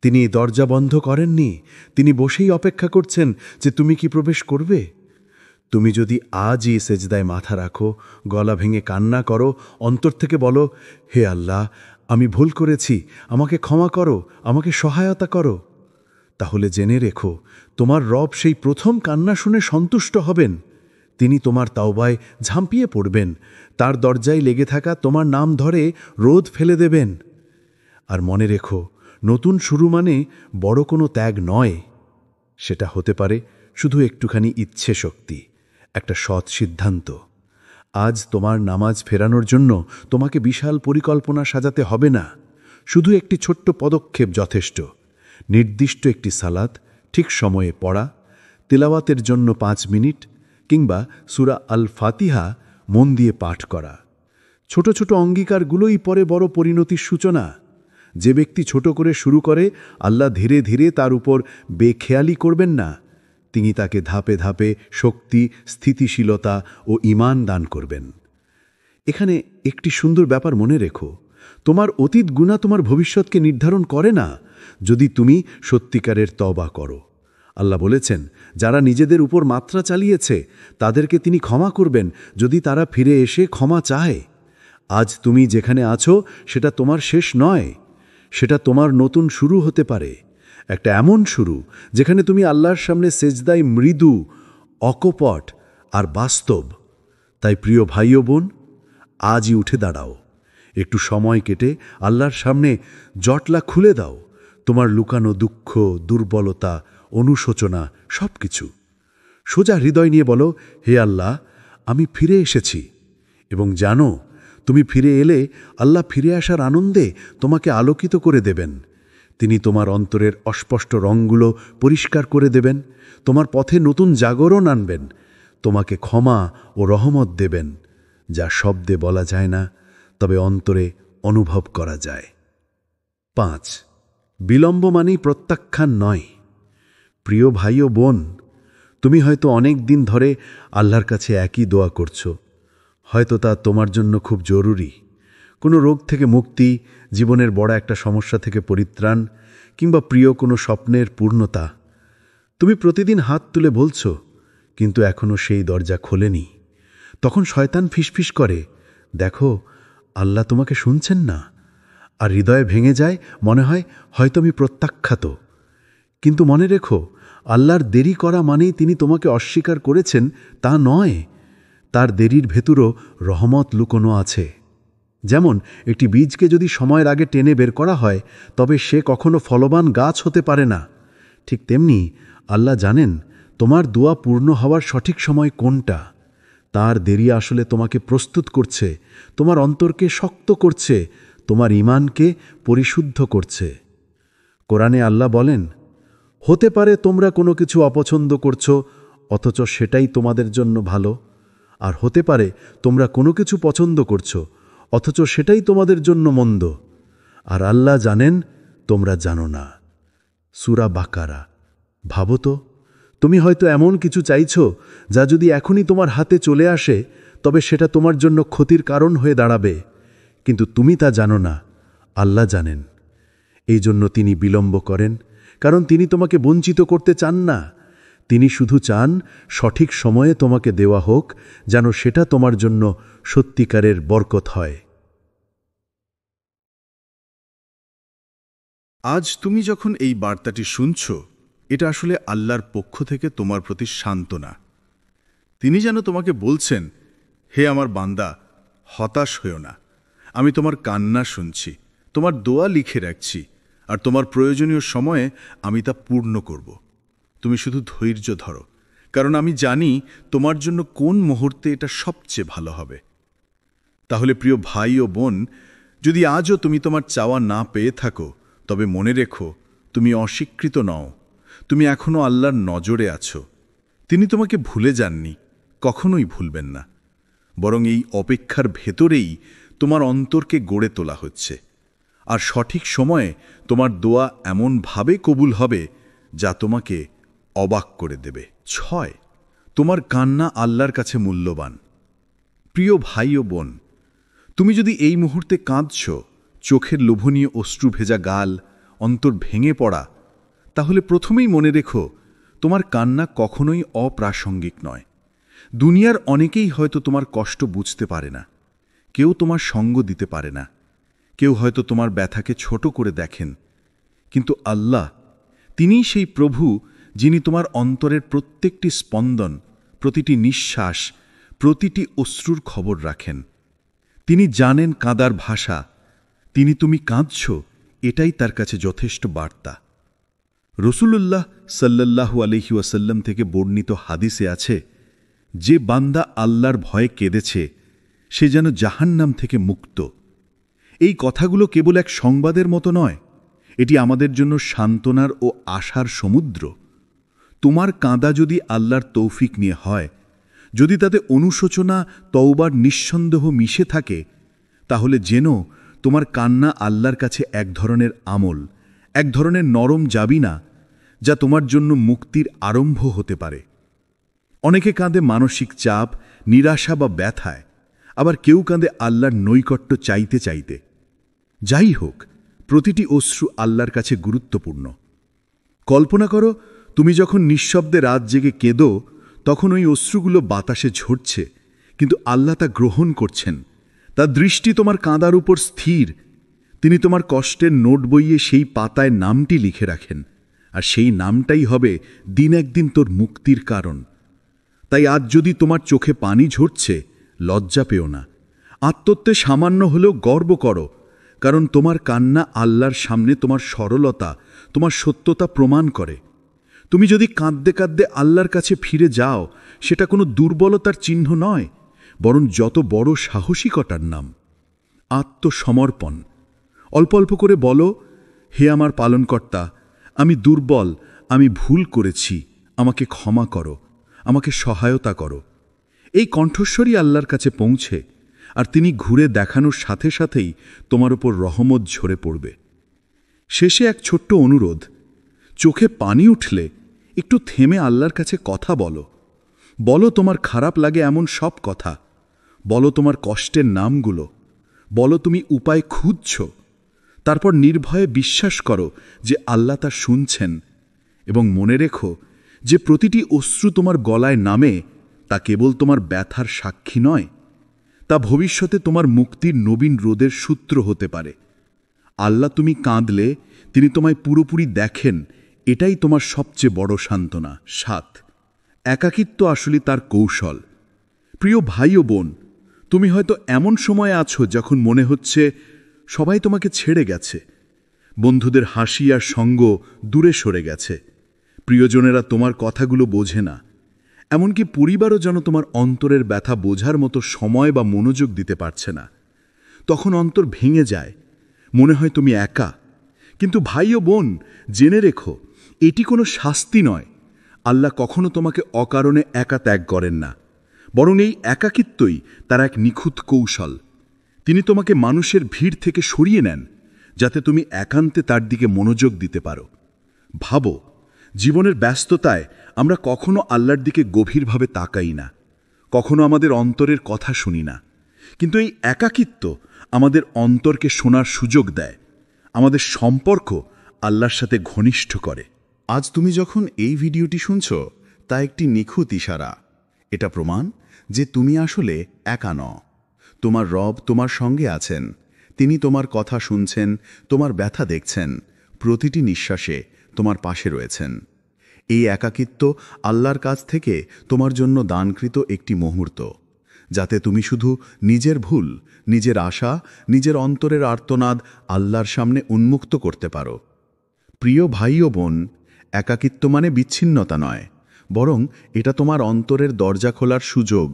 তিনি দরজা বন্ধ করেননি, তিনি বসেই অপেক্ষা করছেন যে তুমি কি প্রবেশ করবে। তুমি যদি আজই সেজদায় মাথা রাখো, গলা ভেঙে কান্না করো, অন্তর থেকে বলো, হে আল্লাহ, আমি ভুল করেছি, আমাকে ক্ষমা করো, আমাকে সহায়তা করো, তাহলে জেনে রেখো তোমার রব সেই প্রথম কান্না শুনে সন্তুষ্ট হবেন। তিনি তোমার তাওবায় ঝাঁপিয়ে পড়বেন, তার দরজায় লেগে থাকা তোমার নাম ধরে রোদ ফেলে দেবেন। আর মনে রেখো, নতুন শুরু মানে বড় কোনো ত্যাগ নয়। সেটা হতে পারে শুধু একটুখানি ইচ্ছে শক্তি, একটা সৎ সিদ্ধান্ত। আজ তোমার নামাজ ফেরানোর জন্য তোমাকে বিশাল পরিকল্পনা সাজাতে হবে না, শুধু একটি ছোট্ট পদক্ষেপ যথেষ্ট। নির্দিষ্ট একটি সালাত ঠিক সময়ে পড়া, তিলাওয়াতের জন্য 5 মিনিট, কিংবা সূরা আল ফাতিহা মন দিয়ে পাঠ করা। ছোট ছোট অঙ্গীকারগুলোই পরে বড় পরিণতির সূচনা। যে ব্যক্তি ছোট করে শুরু করে, আল্লাহ ধীরে ধীরে তার উপর বেখেয়ালি করবেন না, তিনি তাকে ধাপে ধাপে শক্তি, স্থিতিশীলতা ও ঈমান দান করবেন। এখানে একটি সুন্দর ব্যাপার মনে রেখো, তোমার অতীত গুনাহ তোমার ভবিষ্যৎকে নির্ধারণ করে না, যদি তুমি সত্যিকারের তওবা করো। আল্লাহ বলেছেন, যারা নিজেদের উপর মাত্রা চালিয়েছে তাদেরকে তিনি ক্ষমা করবেন যদি তারা ফিরে এসে ক্ষমা চায়। আজ তুমি যেখানে আছো সেটা তোমার শেষ নয়, সেটা তোমার নতুন শুরু হতে পারে। একটা এমন শুরু যেখানে তুমি আল্লাহর সামনে সেজদায় মৃদু, অকপট আর বাস্তব। তাই প্রিয় ভাই ও বোন, আজই উঠে দাঁড়াও, একটু সময় কেটে আল্লাহর সামনে জটলা খুলে দাও, তোমার লুকানো দুঃখ, দুর্বলতা, অনুশোচনা সব কিছু। সোজা হৃদয় নিয়ে বলো, হে আল্লাহ, আমি ফিরে এসেছি। এবং জানো, তুমি ফিরে এলে আল্লাহ ফিরে আসার আনন্দে তোমাকে আলোকিত করে দেবেন। তিনি তোমার অন্তরের অস্পষ্ট রঙগুলো পরিষ্কার করে দেবেন, তোমার পথে নতুন জাগরণ আনবেন, তোমাকে ক্ষমা ও রহমত দেবেন, যা শব্দে বলা যায় না, তবে অন্তরে অনুভব করা যায়। 5. বিলম্ব মানেই প্রত্যাখ্যান নয়। প্রিয় ভাই ও বোন, তুমি হয়তো অনেক দিন ধরে আল্লাহর কাছে একই দোয়া করছো। হয়তো তা তোমার জন্য খুব জরুরি, কোনো রোগ থেকে মুক্তি, জীবনের বড় একটা সমস্যা থেকে পরিত্রাণ, কিংবা প্রিয় কোনো স্বপ্নের পূর্ণতা। তুমি প্রতিদিন হাত তুলে বলছো, কিন্তু এখনও সেই দরজা খোলেনি। তখন শয়তান ফিসফিস করে, দেখো, আল্লাহ তোমাকে শুনছেন না। আর হৃদয়ে ভেঙে যায়, মনে হয় হয়তো আমি প্রত্যাখ্যাত। কিন্তু মনে রেখো, আল্লাহর দেরি করা মানেই তিনি তোমাকে অস্বীকার করেছেন তা নয়। তার দেরির ভেতরও রহমত লুকোনো আছে। যেমন একটি বীজকে যদি সময়ের আগে টেনে বের করা হয়, তবে সে কখনো ফলবান গাছ হতে পারে না। ঠিক তেমনি আল্লাহ জানেন তোমার দোয়া পূর্ণ হওয়ার সঠিক সময় কোনটা। তার দেরি আসলে তোমাকে প্রস্তুত করছে, তোমার অন্তরকে শক্ত করছে, তোমার ঈমানকে পরিশুদ্ধ করছে। কোরআনে আল্লাহ বলেন, হতে পারে তোমরা কোনো কিছু অপছন্দ করছো, অথচ সেটাই তোমাদের জন্য ভালো। আর হতে পারে তোমরা কোনো কিছু পছন্দ করছো, অথচ সেটাই তোমাদের জন্য মন্দ। আর আল্লাহ জানেন, তোমরা জানো না। সূরা বাকারা। ভাবো তো, তুমি হয়তো এমন কিছু চাইছো যা যদি এখনই তোমার হাতে চলে আসে, তবে সেটা তোমার জন্য ক্ষতির কারণ হয়ে দাঁড়াবে। কিন্তু তুমি তা জানো না, আল্লাহ জানেন। এই জন্য তিনি বিলম্ব করেন, কারণ তিনি তোমাকে বঞ্চিত করতে চান না। তিনি শুধু চান সঠিক সময়ে তোমাকে দেওয়া হোক, যেন সেটা তোমার জন্য সত্যিকারের বরকত হয়। আজ তুমি যখন এই বার্তাটি শুনছ, এটা আসলে আল্লাহর পক্ষ থেকে তোমার প্রতি সান্ত্বনা। তিনি যেন তোমাকে বলছেন, হে আমার বান্দা, হতাশ হয়ো না। আমি তোমার কান্না শুনছি, তোমার দোয়া লিখে রাখছি, আর তোমার প্রয়োজনীয় সময়ে আমি তা পূর্ণ করব। তুমি শুধু ধৈর্য ধরো, কারণ আমি জানি তোমার জন্য কোন মুহূর্তে এটা সবচেয়ে ভালো হবে। তাহলে প্রিয় ভাই ও বোন, যদি আজও তুমি তোমার চাওয়া না পেয়ে থাকো, তবে মনে রেখো, তুমি অস্বীকৃত নও। তুমি এখনও আল্লাহর নজরে আছো। তিনি তোমাকে ভুলে যাননি, কখনোই ভুলবেন না। বরং এই অপেক্ষার ভেতরেই তোমার অন্তরকে গড়ে তোলা হচ্ছে। আর সঠিক সময়ে তোমার দোয়া এমনভাবে কবুল হবে যা তোমাকে অবাক করে দেবে। 6. তোমার কান্না আল্লাহর কাছে মূল্যবান। প্রিয় ভাই ও বোন, তুমি যদি এই মুহূর্তে কাঁদছ, চোখের লোভনীয় অশ্রু ভেজা গাল, অন্তর ভেঙে পড়া, তাহলে প্রথমেই মনে রেখো তোমার কান্না কখনোই অপ্রাসঙ্গিক নয়। দুনিয়ার অনেকেই হয়তো তোমার কষ্ট বুঝতে পারে না, কেউ তোমার সঙ্গ দিতে পারে না, কেউ হয়তো তোমার ব্যথাকে ছোট করে দেখেন, কিন্তু আল্লাহ, তিনিই সেই প্রভু যিনি তোমার অন্তরের প্রত্যেকটি স্পন্দন, প্রতিটি নিঃশ্বাস, প্রতিটি অশ্রুর খবর রাখেন। তিনি জানেন কাঁদার ভাষা, তিনি তুমি কাঁদছ এটাই তার কাছে যথেষ্ট বার্তা। রসুলুল্লাহ সাল্লাল্লাহু আলাইহি ওয়াসাল্লাম থেকে বর্ণিত হাদিসে আছে, যে বান্দা আল্লাহর ভয়ে কেঁদেছে সে যেন জাহান্নাম থেকে মুক্ত। এই কথাগুলো কেবল এক সংবাদের মতো নয়, এটি আমাদের জন্য সান্ত্বনার ও আশার সমুদ্র। তোমার কাঁদা যদি আল্লাহর তৌফিক নিয়ে হয়, যদি তাতে অনুশোচনা, তওবার নিঃসন্দেহ মিশে থাকে, তাহলে যেন তোমার কান্না আল্লাহর কাছে এক ধরনের আমল, এক ধরনের নরম জাবিনা, যা তোমার জন্য মুক্তির আরম্ভ হতে পারে। অনেকে কাঁদে মানসিক চাপ, নিরাশা বা ব্যথায়, আবার কেউ কাঁদে আল্লাহর নৈকট্য চাইতে চাইতে। যাই হোক, প্রতিটি অশ্রু আল্লাহর কাছে গুরুত্বপূর্ণ। কল্পনা করো, তুমি যখন নিঃশব্দে রাত জেগে কেঁদো, তখন ওই অশ্রুগুলো বাতাসে ঝরছে, কিন্তু আল্লাহ তা গ্রহণ করছেন। তার দৃষ্টি তোমার কাঁদার উপর স্থির। তিনি তোমার কষ্টের নোট বইয়ে সেই পাতায় নামটি লিখে রাখেন, আর সেই নামটাই হবে দিন একদিন তোর মুক্তির কারণ। তাই আজ যদি তোমার চোখে পানি ঝরছে, লজ্জা পেও না, আত্মত্বে সামান্য হলেও গর্ব করো, কারণ তোমার কান্না আল্লাহর সামনে তোমার সরলতা, তোমার সত্যতা প্রমাণ করে। তুমি যদি কাঁদতে কাঁদতে আল্লাহর কাছে ফিরে যাও, সেটা কোনো দুর্বলতার চিহ্ন নয়, বরং যত বড় সাহসিকতার নাম, আত্মসমর্পণ। অল্প অল্প করে বলো, হে আমার পালনকর্তা, আমি দুর্বল, আমি ভুল করেছি, আমাকে ক্ষমা করো, আমাকে সহায়তা করো। এই কণ্ঠস্বরই আল্লাহর কাছে পৌঁছে, আর তিনি ঘুরে দেখানোর সাথে সাথেই তোমার উপর রহমত ঝরে পড়বে। শেষে এক ছোট্ট অনুরোধ, চোখে পানি উঠলে একটু থেমে আল্লাহর কাছে কথা বলো। বলো তোমার খারাপ লাগে এমন সব কথা, বলো তোমার কষ্টের নামগুলো, বলো তুমি উপায় খুঁজছ। তারপর নির্ভয়ে বিশ্বাস করো যে আল্লাহ তা শুনছেন, এবং মনে রেখো যে প্রতিটি অশ্রু তোমার গলায় নামে তা কেবল তোমার ব্যথার সাক্ষী নয়, তা ভবিষ্যতে তোমার মুক্তির নবীন রোদের সূত্র হতে পারে। আল্লাহ তুমি কাঁদলে তিনি তোমায় পুরোপুরি দেখেন, এটাই তোমার সবচেয়ে বড় সান্ত্বনা। 7, একাকিত্ব আসলে তার কৌশল। প্রিয় ভাই ও বোন, তুমি হয়তো এমন সময়ে আছো যখন মনে হচ্ছে সবাই তোমাকে ছেড়ে গেছে, বন্ধুদের হাসি আর সঙ্গ দূরে সরে গেছে, প্রিয়জনেরা তোমার কথাগুলো বোঝে না, এমনকি পরিবারও যেন তোমার অন্তরের ব্যথা বোঝার মতো সময় বা মনোযোগ দিতে পারছে না। তখন অন্তর ভেঙে যায়, মনে হয় তুমি একা। কিন্তু ভাই ও বোন, জেনে রেখো, এটি কোনো শাস্তি নয়। আল্লাহ কখনো তোমাকে অকারণে একা ত্যাগ করেন না, বরং এই একাকিত্বই তার এক নিখুঁত কৌশল। তিনি তোমাকে মানুষের ভিড় থেকে সরিয়ে নেন, যাতে তুমি একান্তে তার দিকে মনোযোগ দিতে পারো। ভাবো, জীবনের ব্যস্ততায় আমরা কখনো আল্লাহর দিকে গভীরভাবে তাকাই না, কখনো আমাদের অন্তরের কথা শুনি না, কিন্তু এই একাকিত্ব আমাদের অন্তরকে শোনার সুযোগ দেয়, আমাদের সম্পর্ক আল্লাহর সাথে ঘনিষ্ঠ করে। আজ তুমি যখন এই ভিডিওটি শুনছ, তা একটি নিখুঁত ইশারা। এটা প্রমাণ যে তুমি আসলে একা নও। তোমার রব তোমার সঙ্গে আছেন, তিনি তোমার কথা শুনছেন, তোমার ব্যথা দেখছেন, প্রতিটি নিঃশ্বাসে তোমার পাশে রয়েছেন। এই একাকিত্ব আল্লাহর কাছ থেকে তোমার জন্য দানকৃত একটি মুহূর্ত, যাতে তুমি শুধু নিজের ভুল, নিজের আশা, নিজের অন্তরের আর্তনাদ আল্লাহর সামনে উন্মুক্ত করতে পারো। প্রিয় ভাই ও বোন, একাকিত্ব মানে বিচ্ছিন্নতা নয়, বরং এটা তোমার অন্তরের দরজা খোলার সুযোগ।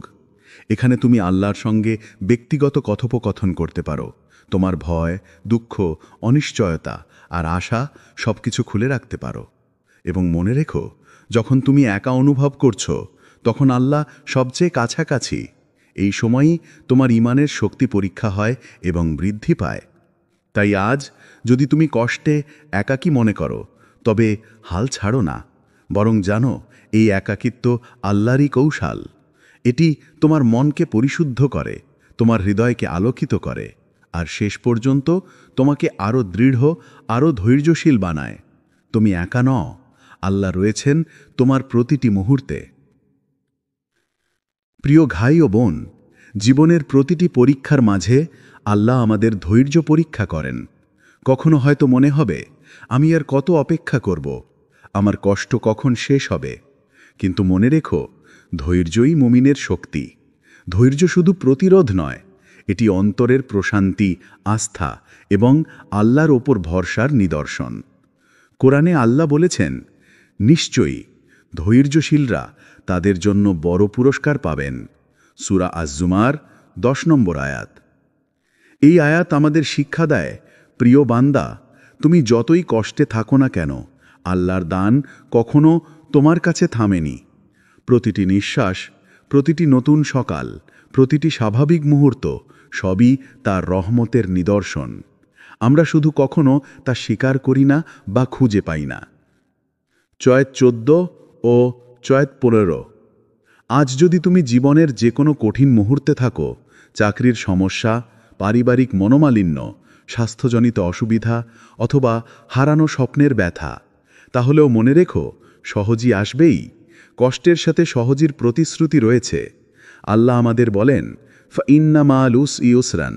এখানে তুমি আল্লাহর সঙ্গে ব্যক্তিগত কথোপকথন করতে পারো, তোমার ভয়, দুঃখ, অনিশ্চয়তা আর আশা সবকিছু খুলে রাখতে পারো। এবং মনে রেখো, যখন তুমি একা অনুভব করছো, তখন আল্লাহ সবচেয়ে কাছাকাছি। এই সময়ই তোমার ঈমানের শক্তি পরীক্ষা হয় এবং বৃদ্ধি পায়। তাই আজ যদি তুমি কষ্টে একাকী মনে করো, তবে হাল ছাড়ো না, বরং জানো এই একাকিত্ব আল্লাহরই কৌশল। এটি তোমার মনকে পরিশুদ্ধ করে, তোমার হৃদয়কে আলোকিত করে, আর শেষ পর্যন্ত তোমাকে আরও দৃঢ়, আরও ধৈর্যশীল বানায়। তুমি একা নও, আল্লাহ রয়েছেন তোমার প্রতিটি মুহূর্তে। প্রিয় ভাই ও বোন, জীবনের প্রতিটি পরীক্ষার মাঝে আল্লাহ আমাদের ধৈর্য পরীক্ষা করেন। কখনো হয়তো মনে হবে, আমি আর কত অপেক্ষা করব, আমার কষ্ট কখন শেষ হবে। কিন্তু মনে রেখো, ধৈর্যই মুমিনের শক্তি। ধৈর্য শুধু প্রতিরোধ নয়, এটি অন্তরের প্রশান্তি, আস্থা এবং আল্লাহর ওপর ভরসার নিদর্শন। কোরআনে আল্লাহ বলেছেন, নিশ্চয়ই ধৈর্যশীলরা তাদের জন্য বড় পুরস্কার পাবেন। সূরা আজ-জুমার 10 নম্বর আয়াত। এই আয়াত আমাদের শিক্ষা দেয়, প্রিয় বান্দা, তুমি যতই কষ্টে থাকো না কেন, আল্লাহর দান কখনো তোমার কাছে থামেনি। প্রতিটি নিঃশ্বাস, প্রতিটি নতুন সকাল, প্রতিটি স্বাভাবিক মুহূর্ত সবই তার রহমতের নিদর্শন। আমরা শুধু কখনো তা স্বীকার করি না বা খুঁজে পাই না। চয়েত 14 ও চয়েত 15। আজ যদি তুমি জীবনের যে কোনো কঠিন মুহূর্তে থাকো, চাকরির সমস্যা, পারিবারিক মনোমালিন্য, স্বাস্থ্যজনিত অসুবিধা অথবা হারানো স্বপ্নের ব্যথা, তাহলেও মনে রেখো, সহজই আসবেই। কষ্টের সাথে সহজির প্রতিশ্রুতি রয়েছে। আল্লাহ আমাদের বলেন, ফাইন্না মা'আল উসরি ইউসরান,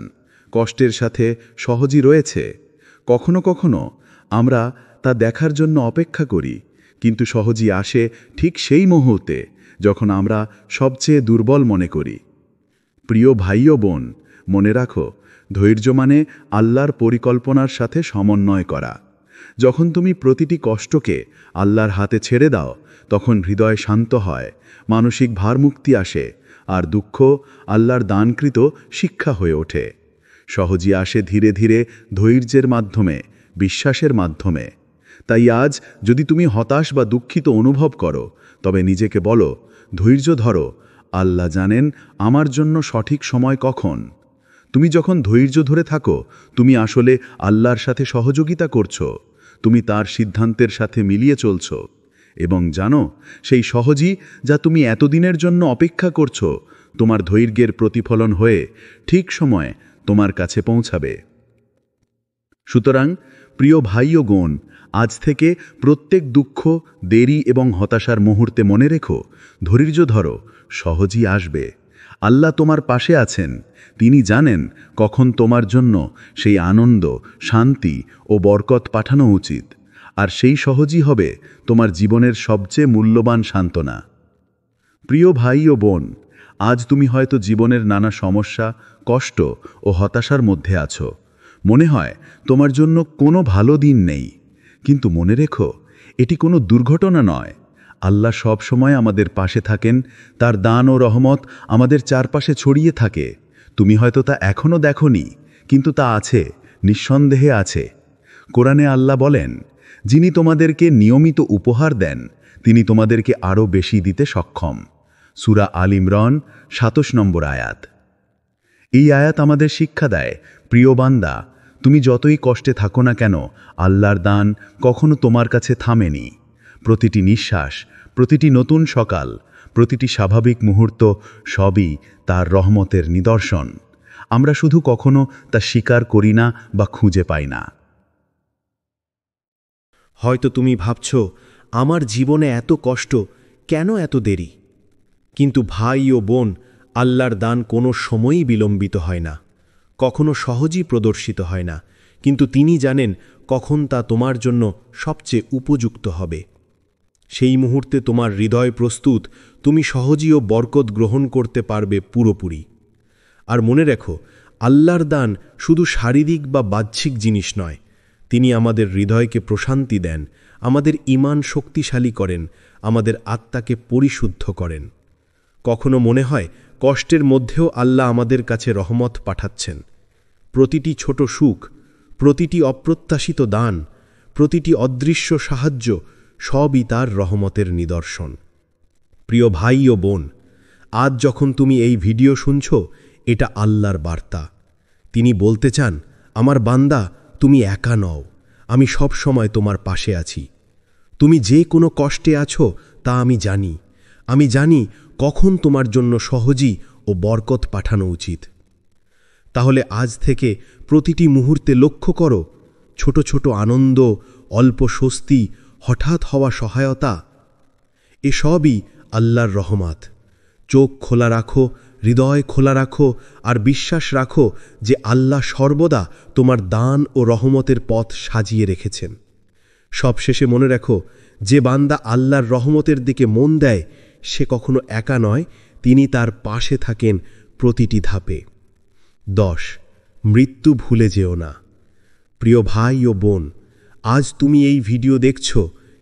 কষ্টের সাথে সহজই রয়েছে। কখনো কখনো আমরা তা দেখার জন্য অপেক্ষা করি, কিন্তু সহজই আসে ঠিক সেই মুহূর্তে যখন আমরা সবচেয়ে দুর্বল মনে করি। প্রিয় ভাই ও বোন, মনে রাখো, ধৈর্য মানে আল্লাহর পরিকল্পনার সাথে সমন্বয় করা। যখন তুমি প্রতিটি কষ্টকে আল্লাহর হাতে ছেড়ে দাও, তখন হৃদয় শান্ত হয়, মানসিক ভারমুক্তি আসে, আর দুঃখ আল্লাহর দানকৃত শিক্ষা হয়ে ওঠে। সহজই আসে ধীরে ধীরে, ধৈর্যের মাধ্যমে, বিশ্বাসের মাধ্যমে। তাই আজ যদি তুমি হতাশ বা দুঃখিত অনুভব করো, তবে নিজেকে বলো, ধৈর্য ধরো, আল্লাহ জানেন আমার জন্য সঠিক সময় কখন। তুমি যখন ধৈর্য ধরে থাকো, তুমি আসলে আল্লাহর সাথে সহযোগিতা করছো, তুমি তার সিদ্ধান্তের সাথে মিলিয়ে চলছ। এবং জানো, সেই সহজই যা তুমি এতদিনের জন্য অপেক্ষা করছো, তোমার ধৈর্যের প্রতিফলন হয়ে ঠিক সময়ে তোমার কাছে পৌঁছাবে। সুতরাং প্রিয় ভাই ও বোন, আজ থেকে প্রত্যেক দুঃখ, দেরি এবং হতাশার মুহূর্তে মনে রেখো, ধৈর্য ধরো, সহজই আসবে। আল্লাহ তোমার পাশে আছেন, তিনি জানেন কখন তোমার জন্য সেই আনন্দ, শান্তি ও বরকত পাঠানো উচিত। আর সেই সহজই হবে তোমার জীবনের সবচেয়ে মূল্যবান সান্ত্বনা। প্রিয় ভাই ও বোন, আজ তুমি হয়তো জীবনের নানা সমস্যা, কষ্ট ও হতাশার মধ্যে আছো। মনে হয় তোমার জন্য কোনো ভালো দিন নেই। কিন্তু মনে রেখো, এটি কোনো দুর্ঘটনা নয়। আল্লাহ সব সময় আমাদের পাশে থাকেন, তার দান ও রহমত আমাদের চারপাশে ছড়িয়ে থাকে। তুমি হয়তো তা এখনও দেখোনি, কিন্তু তা আছে, নিঃসন্দেহে আছে। কোরআনে আল্লাহ বলেন, যিনি তোমাদেরকে নিয়মিত উপহার দেন, তিনি তোমাদেরকে আরও বেশি দিতে সক্ষম। সূরা আল ইমরান 27 নম্বর আয়াত। এই আয়াত আমাদের শিক্ষা দেয়, প্রিয় বান্দা, তুমি যতই কষ্টে থাকো না কেন, আল্লাহর দান কখনো তোমার কাছে থামেনি। প্রতিটি নিঃশ্বাস, প্রতিটি নতুন সকাল, প্রতিটি স্বাভাবিক মুহূর্ত সবই তার রহমতের নিদর্শন। আমরা শুধু কখনো তা স্বীকার করি না বা খুঁজে পাই না। হয়তো তুমি ভাবছ, আমার জীবনে এত কষ্ট, কেন এত দেরি? কিন্তু ভাই ও বোন, আল্লাহর দান কোনো সময়ই বিলম্বিত হয় না, কখনো সহজেই প্রদর্শিত হয় না, কিন্তু তিনি জানেন কখন তা তোমার জন্য সবচেয়ে উপযুক্ত হবে। সেই মুহূর্তে তোমার হৃদয় প্রস্তুত, তুমি সহজেই ও বরকত গ্রহণ করতে পারবে পুরোপুরি। আর মনে রেখো, আল্লাহর দান শুধু শারীরিক বা বাহ্যিক জিনিস নয়, তিনি আমাদের হৃদয়কে প্রশান্তি দেন, আমাদের ঈমান শক্তিশালী করেন, আমাদের আত্মাকে পরিশুদ্ধ করেন। কখনো মনে হয় কষ্টের মধ্যেও আল্লাহ আমাদের কাছে রহমত পাঠাচ্ছেন। প্রতিটি ছোট সুখ, প্রতিটি অপ্রত্যাশিত দান, প্রতিটি অদৃশ্য সাহায্য সবই তার রহমতের নিদর্শন। প্রিয় ভাই ও বোন, আজ যখন তুমি এই ভিডিও শুনছ, এটা আল্লাহর বার্তা। তিনি বলতে চান, আমার বান্দা, তুমি একা নও, আমি সব সময় তোমার পাশে আছি। তুমি যে কোনো কষ্টে আছো তা আমি জানি। আমি জানি কখন তোমার জন্য সহজই ও বরকত পাঠানো উচিত। তাহলে আজ থেকে প্রতিটি মুহূর্তে লক্ষ্য করো ছোট ছোট আনন্দ, অল্প স্বস্তি, হঠাৎ হওয়া সহায়তা, এসবই আল্লাহর রহমত। চোখ খোলা রাখো, হৃদয় খোলা রাখো, আর বিশ্বাস রাখো যে আল্লাহ সর্বদা তোমার দান ও রহমতের পথ সাজিয়ে রেখেছেন। সবশেষে মনে রাখো, যে বান্দা আল্লাহর রহমতের দিকে মন দেয় সে কখনো একা নয়, তিনি তার পাশে থাকেন প্রতিটি ধাপে। 10. মৃত্যু ভুলে যেও না। প্রিয় ভাই ও বোন, আজ তুমি এই ভিডিও দেখছ,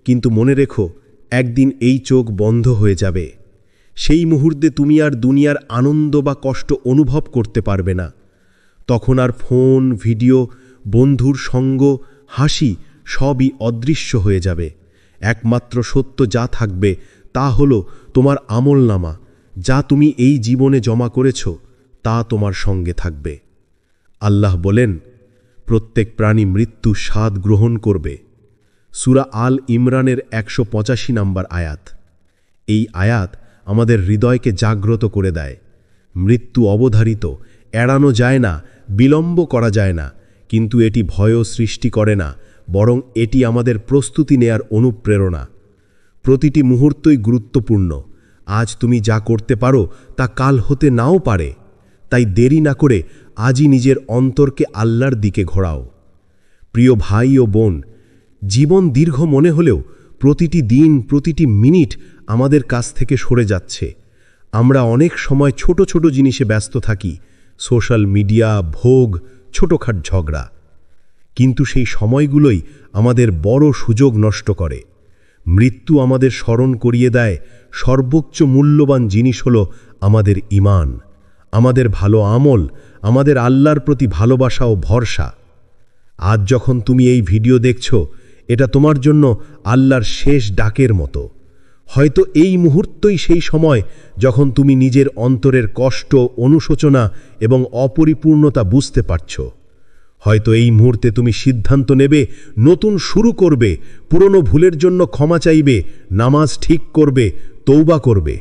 কিন্তু মনে রেখো একদিন এই চোখ বন্ধ হয়ে যাবে। সেই মুহূর্তে তুমি আর দুনিয়ার আনন্দ বা কষ্ট অনুভব করতে পারবে না। তখন আর ফোন, ভিডিও, বন্ধুর সঙ্গ, হাসি সবই অদৃশ্য হয়ে যাবে। একমাত্র সত্য যা থাকবে তা হলো তোমার আমলনামা। যা তুমি এই জীবনে জমা করেছ তা তোমার সঙ্গে থাকবে। আল্লাহ বলেন, প্রত্যেক প্রাণী মৃত্যু স্বাদ গ্রহণ করবে। সূরা আল ইমরানের 185 নম্বর আয়াত। এই আয়াত আমাদের হৃদয়কে জাগ্রত করে দেয়। মৃত্যু অবধারিত, এড়ানো যায় না, বিলম্ব করা যায় না, কিন্তু এটি ভয়ও সৃষ্টি করে না, বরং এটি আমাদের প্রস্তুতি নেয়ার অনুপ্রেরণা। প্রতিটি মুহূর্তই গুরুত্বপূর্ণ। আজ তুমি যা করতে পারো তা কাল হতে নাও পারে। তাই দেরি না করে আজই নিজের অন্তরকে আল্লাহর দিকে ঘোরাও। প্রিয় ভাই ও বোন, জীবন দীর্ঘ মনে হলেও প্রতিটি দিন, প্রতিটি মিনিট আমাদের কাছ থেকে সরে যাচ্ছে। আমরা অনেক সময় ছোট ছোট জিনিসে ব্যস্ত থাকি, সোশ্যাল মিডিয়া, ভোগ, ছোটখাট ঝগড়া। কিন্তু সেই সময়গুলোই আমাদের বড় সুযোগ নষ্ট করে। মৃত্যু আমাদের স্মরণ করিয়ে দেয় সর্বোচ্চ মূল্যবান জিনিস হলো আমাদের ঈমান, আমাদের ভালো আমল, আমাদের আল্লাহর প্রতি ভালোবাসা ও ভরসা। আজ যখন তুমি এই ভিডিও দেখছ, এটা তোমার জন্য আল্লাহর শেষ ডাকের মতো। হয়তো এই মুহূর্তই সেই সময় যখন তুমি নিজের অন্তরের কষ্ট, অনুশোচনা এবং অপরিপূর্ণতা বুঝতে পারছ। হয়তো এই মুহূর্তে তুমি সিদ্ধান্ত নেবে, নতুন শুরু করবে, পুরনো ভুলের জন্য ক্ষমা চাইবে, নামাজ ঠিক করবে, তওবা করবে।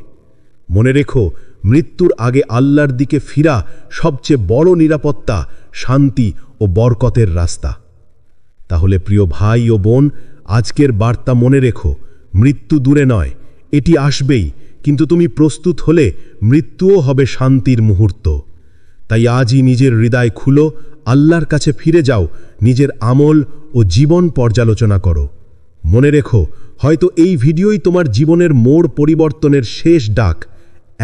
মনে রেখো, মৃত্যুর আগে আল্লাহর দিকে ফিরা সবচেয়ে বড় নিরাপত্তা, শান্তি ও বরকতের রাস্তা। তাহলে প্রিয় ভাই ও বোন, আজকের বার্তা মনে রেখো, মৃত্যু দূরে নয়, এটি আসবেই, কিন্তু তুমি প্রস্তুত হলে মৃত্যুও হবে শান্তির মুহূর্ত। তাই আজই নিজের হৃদয় খুলো, আল্লাহর কাছে ফিরে যাও, নিজের আমল ও জীবন পর্যালোচনা করো। মনে রেখো, হয়তো এই ভিডিওই তোমার জীবনের মোড় পরিবর্তনের শেষ ডাক,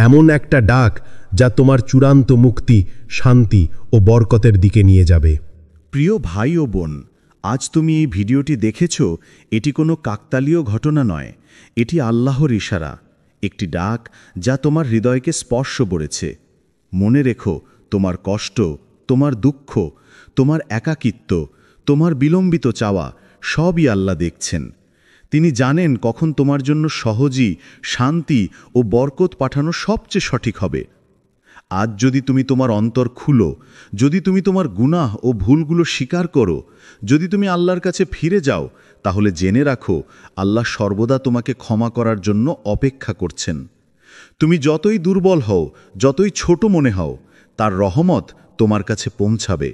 এমন একটা ডাক যা তোমার চূড়ান্ত মুক্তি, শান্তি ও বরকতের দিকে নিয়ে যাবে। প্রিয় ভাই ও বোন, আজ তুমি এই ভিডিওটি দেখেছ, এটি কোনো কাকতালীয় ঘটনা নয়, এটি আল্লাহর ইশারা, একটি ডাক যা তোমার হৃদয়কে স্পর্শ করেছে। মনে রেখো, তোমার কষ্ট, তোমার দুঃখ, তোমার একাকিত্ব, তোমার বিলম্বিত চাওয়া সবই আল্লাহ দেখছেন। তিনি জানেন কখন তোমার জন্য সহজই শান্তি ও বরকত পাঠানো সবচেয়ে সঠিক হবে। আজ যদি তুমি তোমার অন্তর খুলো, যদি তুমি তোমার গুনাহ ও ভুলগুলো স্বীকার করো, যদি তুমি আল্লাহর কাছে ফিরে যাও, তাহলে জেনে রাখো আল্লাহ সর্বদা তোমাকে ক্ষমা করার জন্য অপেক্ষা করছেন। তুমি যতই দুর্বল হও, যতই ছোট মনে হও, তার রহমত তোমার কাছে পৌঁছাবে।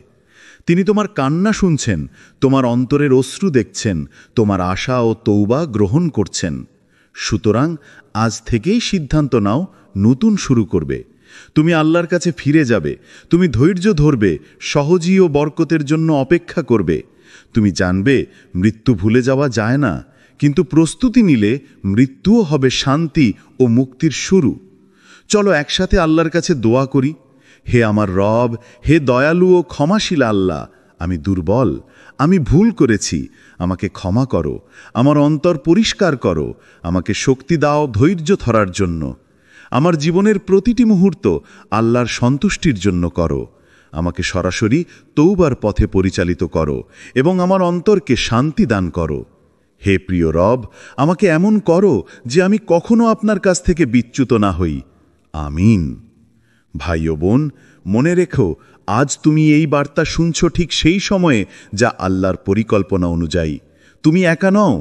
তিনি তোমার কান্না শুনছেন, তোমার অন্তরের অশ্রু দেখছেন, তোমার আশা ও তওবা গ্রহণ করছেন। সুতরাং আজ থেকেই সিদ্ধান্ত নাও, নতুন শুরু করবে। তুমি আল্লাহর কাছে ফিরে যাবে, তুমি ধৈর্য ধরবে, সহজী ও বরকতের জন্য অপেক্ষা করবে। তুমি জানবে মৃত্যু ভুলে যাওয়া যায় না, কিন্তু প্রস্তুতি নিলে মৃত্যুও হবে শান্তি ও মুক্তির শুরু। চলো একসাথে আল্লাহর কাছে দোয়া করি। হে আমার রব, হে দয়ালু ও ক্ষমাশীল আল্লাহ, আমি দুর্বল, আমি ভুল করেছি, আমাকে ক্ষমা করো, আমার অন্তর পরিষ্কার করো, আমাকে শক্তি দাও ধৈর্য ধরার জন্য। আমার জীবনের প্রতিটি মুহূর্ত আল্লাহর সন্তুষ্টির জন্য করো। আমাকে সরাসরি তওবার পথে পরিচালিত করো এবং আমার অন্তরকে শান্তি দান করো। হে প্রিয় রব, আমাকে এমন করো যে আমি কখনো আপনার কাছ থেকে বিচ্যুত না হই। আমিন। ভাই ও বোন, মনে রেখো, আজ তুমি এই বার্তা শুনছ ঠিক সেই সময়ে যা আল্লাহর পরিকল্পনা অনুযায়ী। তুমি একা নও।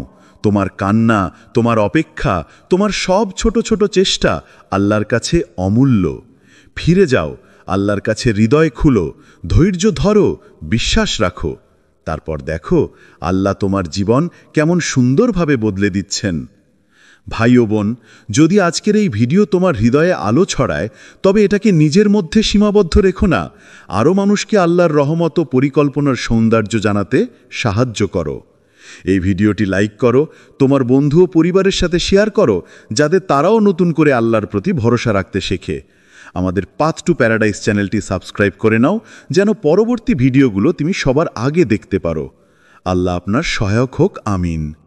তোমার কান্না, তোমার অপেক্ষা, তোমার সব ছোট ছোট চেষ্টা আল্লাহর কাছে অমূল্য। ফিরে যাও, আল্লাহর কাছে হৃদয় খুলো, ধৈর্য ধরো, বিশ্বাস রাখো। তারপর দেখো আল্লাহ তোমার জীবন কেমন সুন্দরভাবে বদলে দিচ্ছেন। ভাই ও বোন, যদি আজকের এই ভিডিও তোমার হৃদয়ে আলো ছড়ায়, তবে এটাকে নিজের মধ্যে সীমাবদ্ধ রেখো না। আরও মানুষকে আল্লাহর রহমত ও পরিকল্পনার সৌন্দর্য জানাতে সাহায্য করো। এই ভিডিওটি লাইক করো, তোমার বন্ধু ও পরিবারের সাথে শেয়ার করো, যাতে তারাও নতুন করে আল্লাহর প্রতি ভরসা রাখতে শেখে। আমাদের পাথ টু প্যারাডাইস চ্যানেলটি সাবস্ক্রাইব করে নাও, যেন পরবর্তী ভিডিওগুলো তুমি সবার আগে দেখতে পারো। আল্লাহ আপনার সহায়ক হোক। আমিন।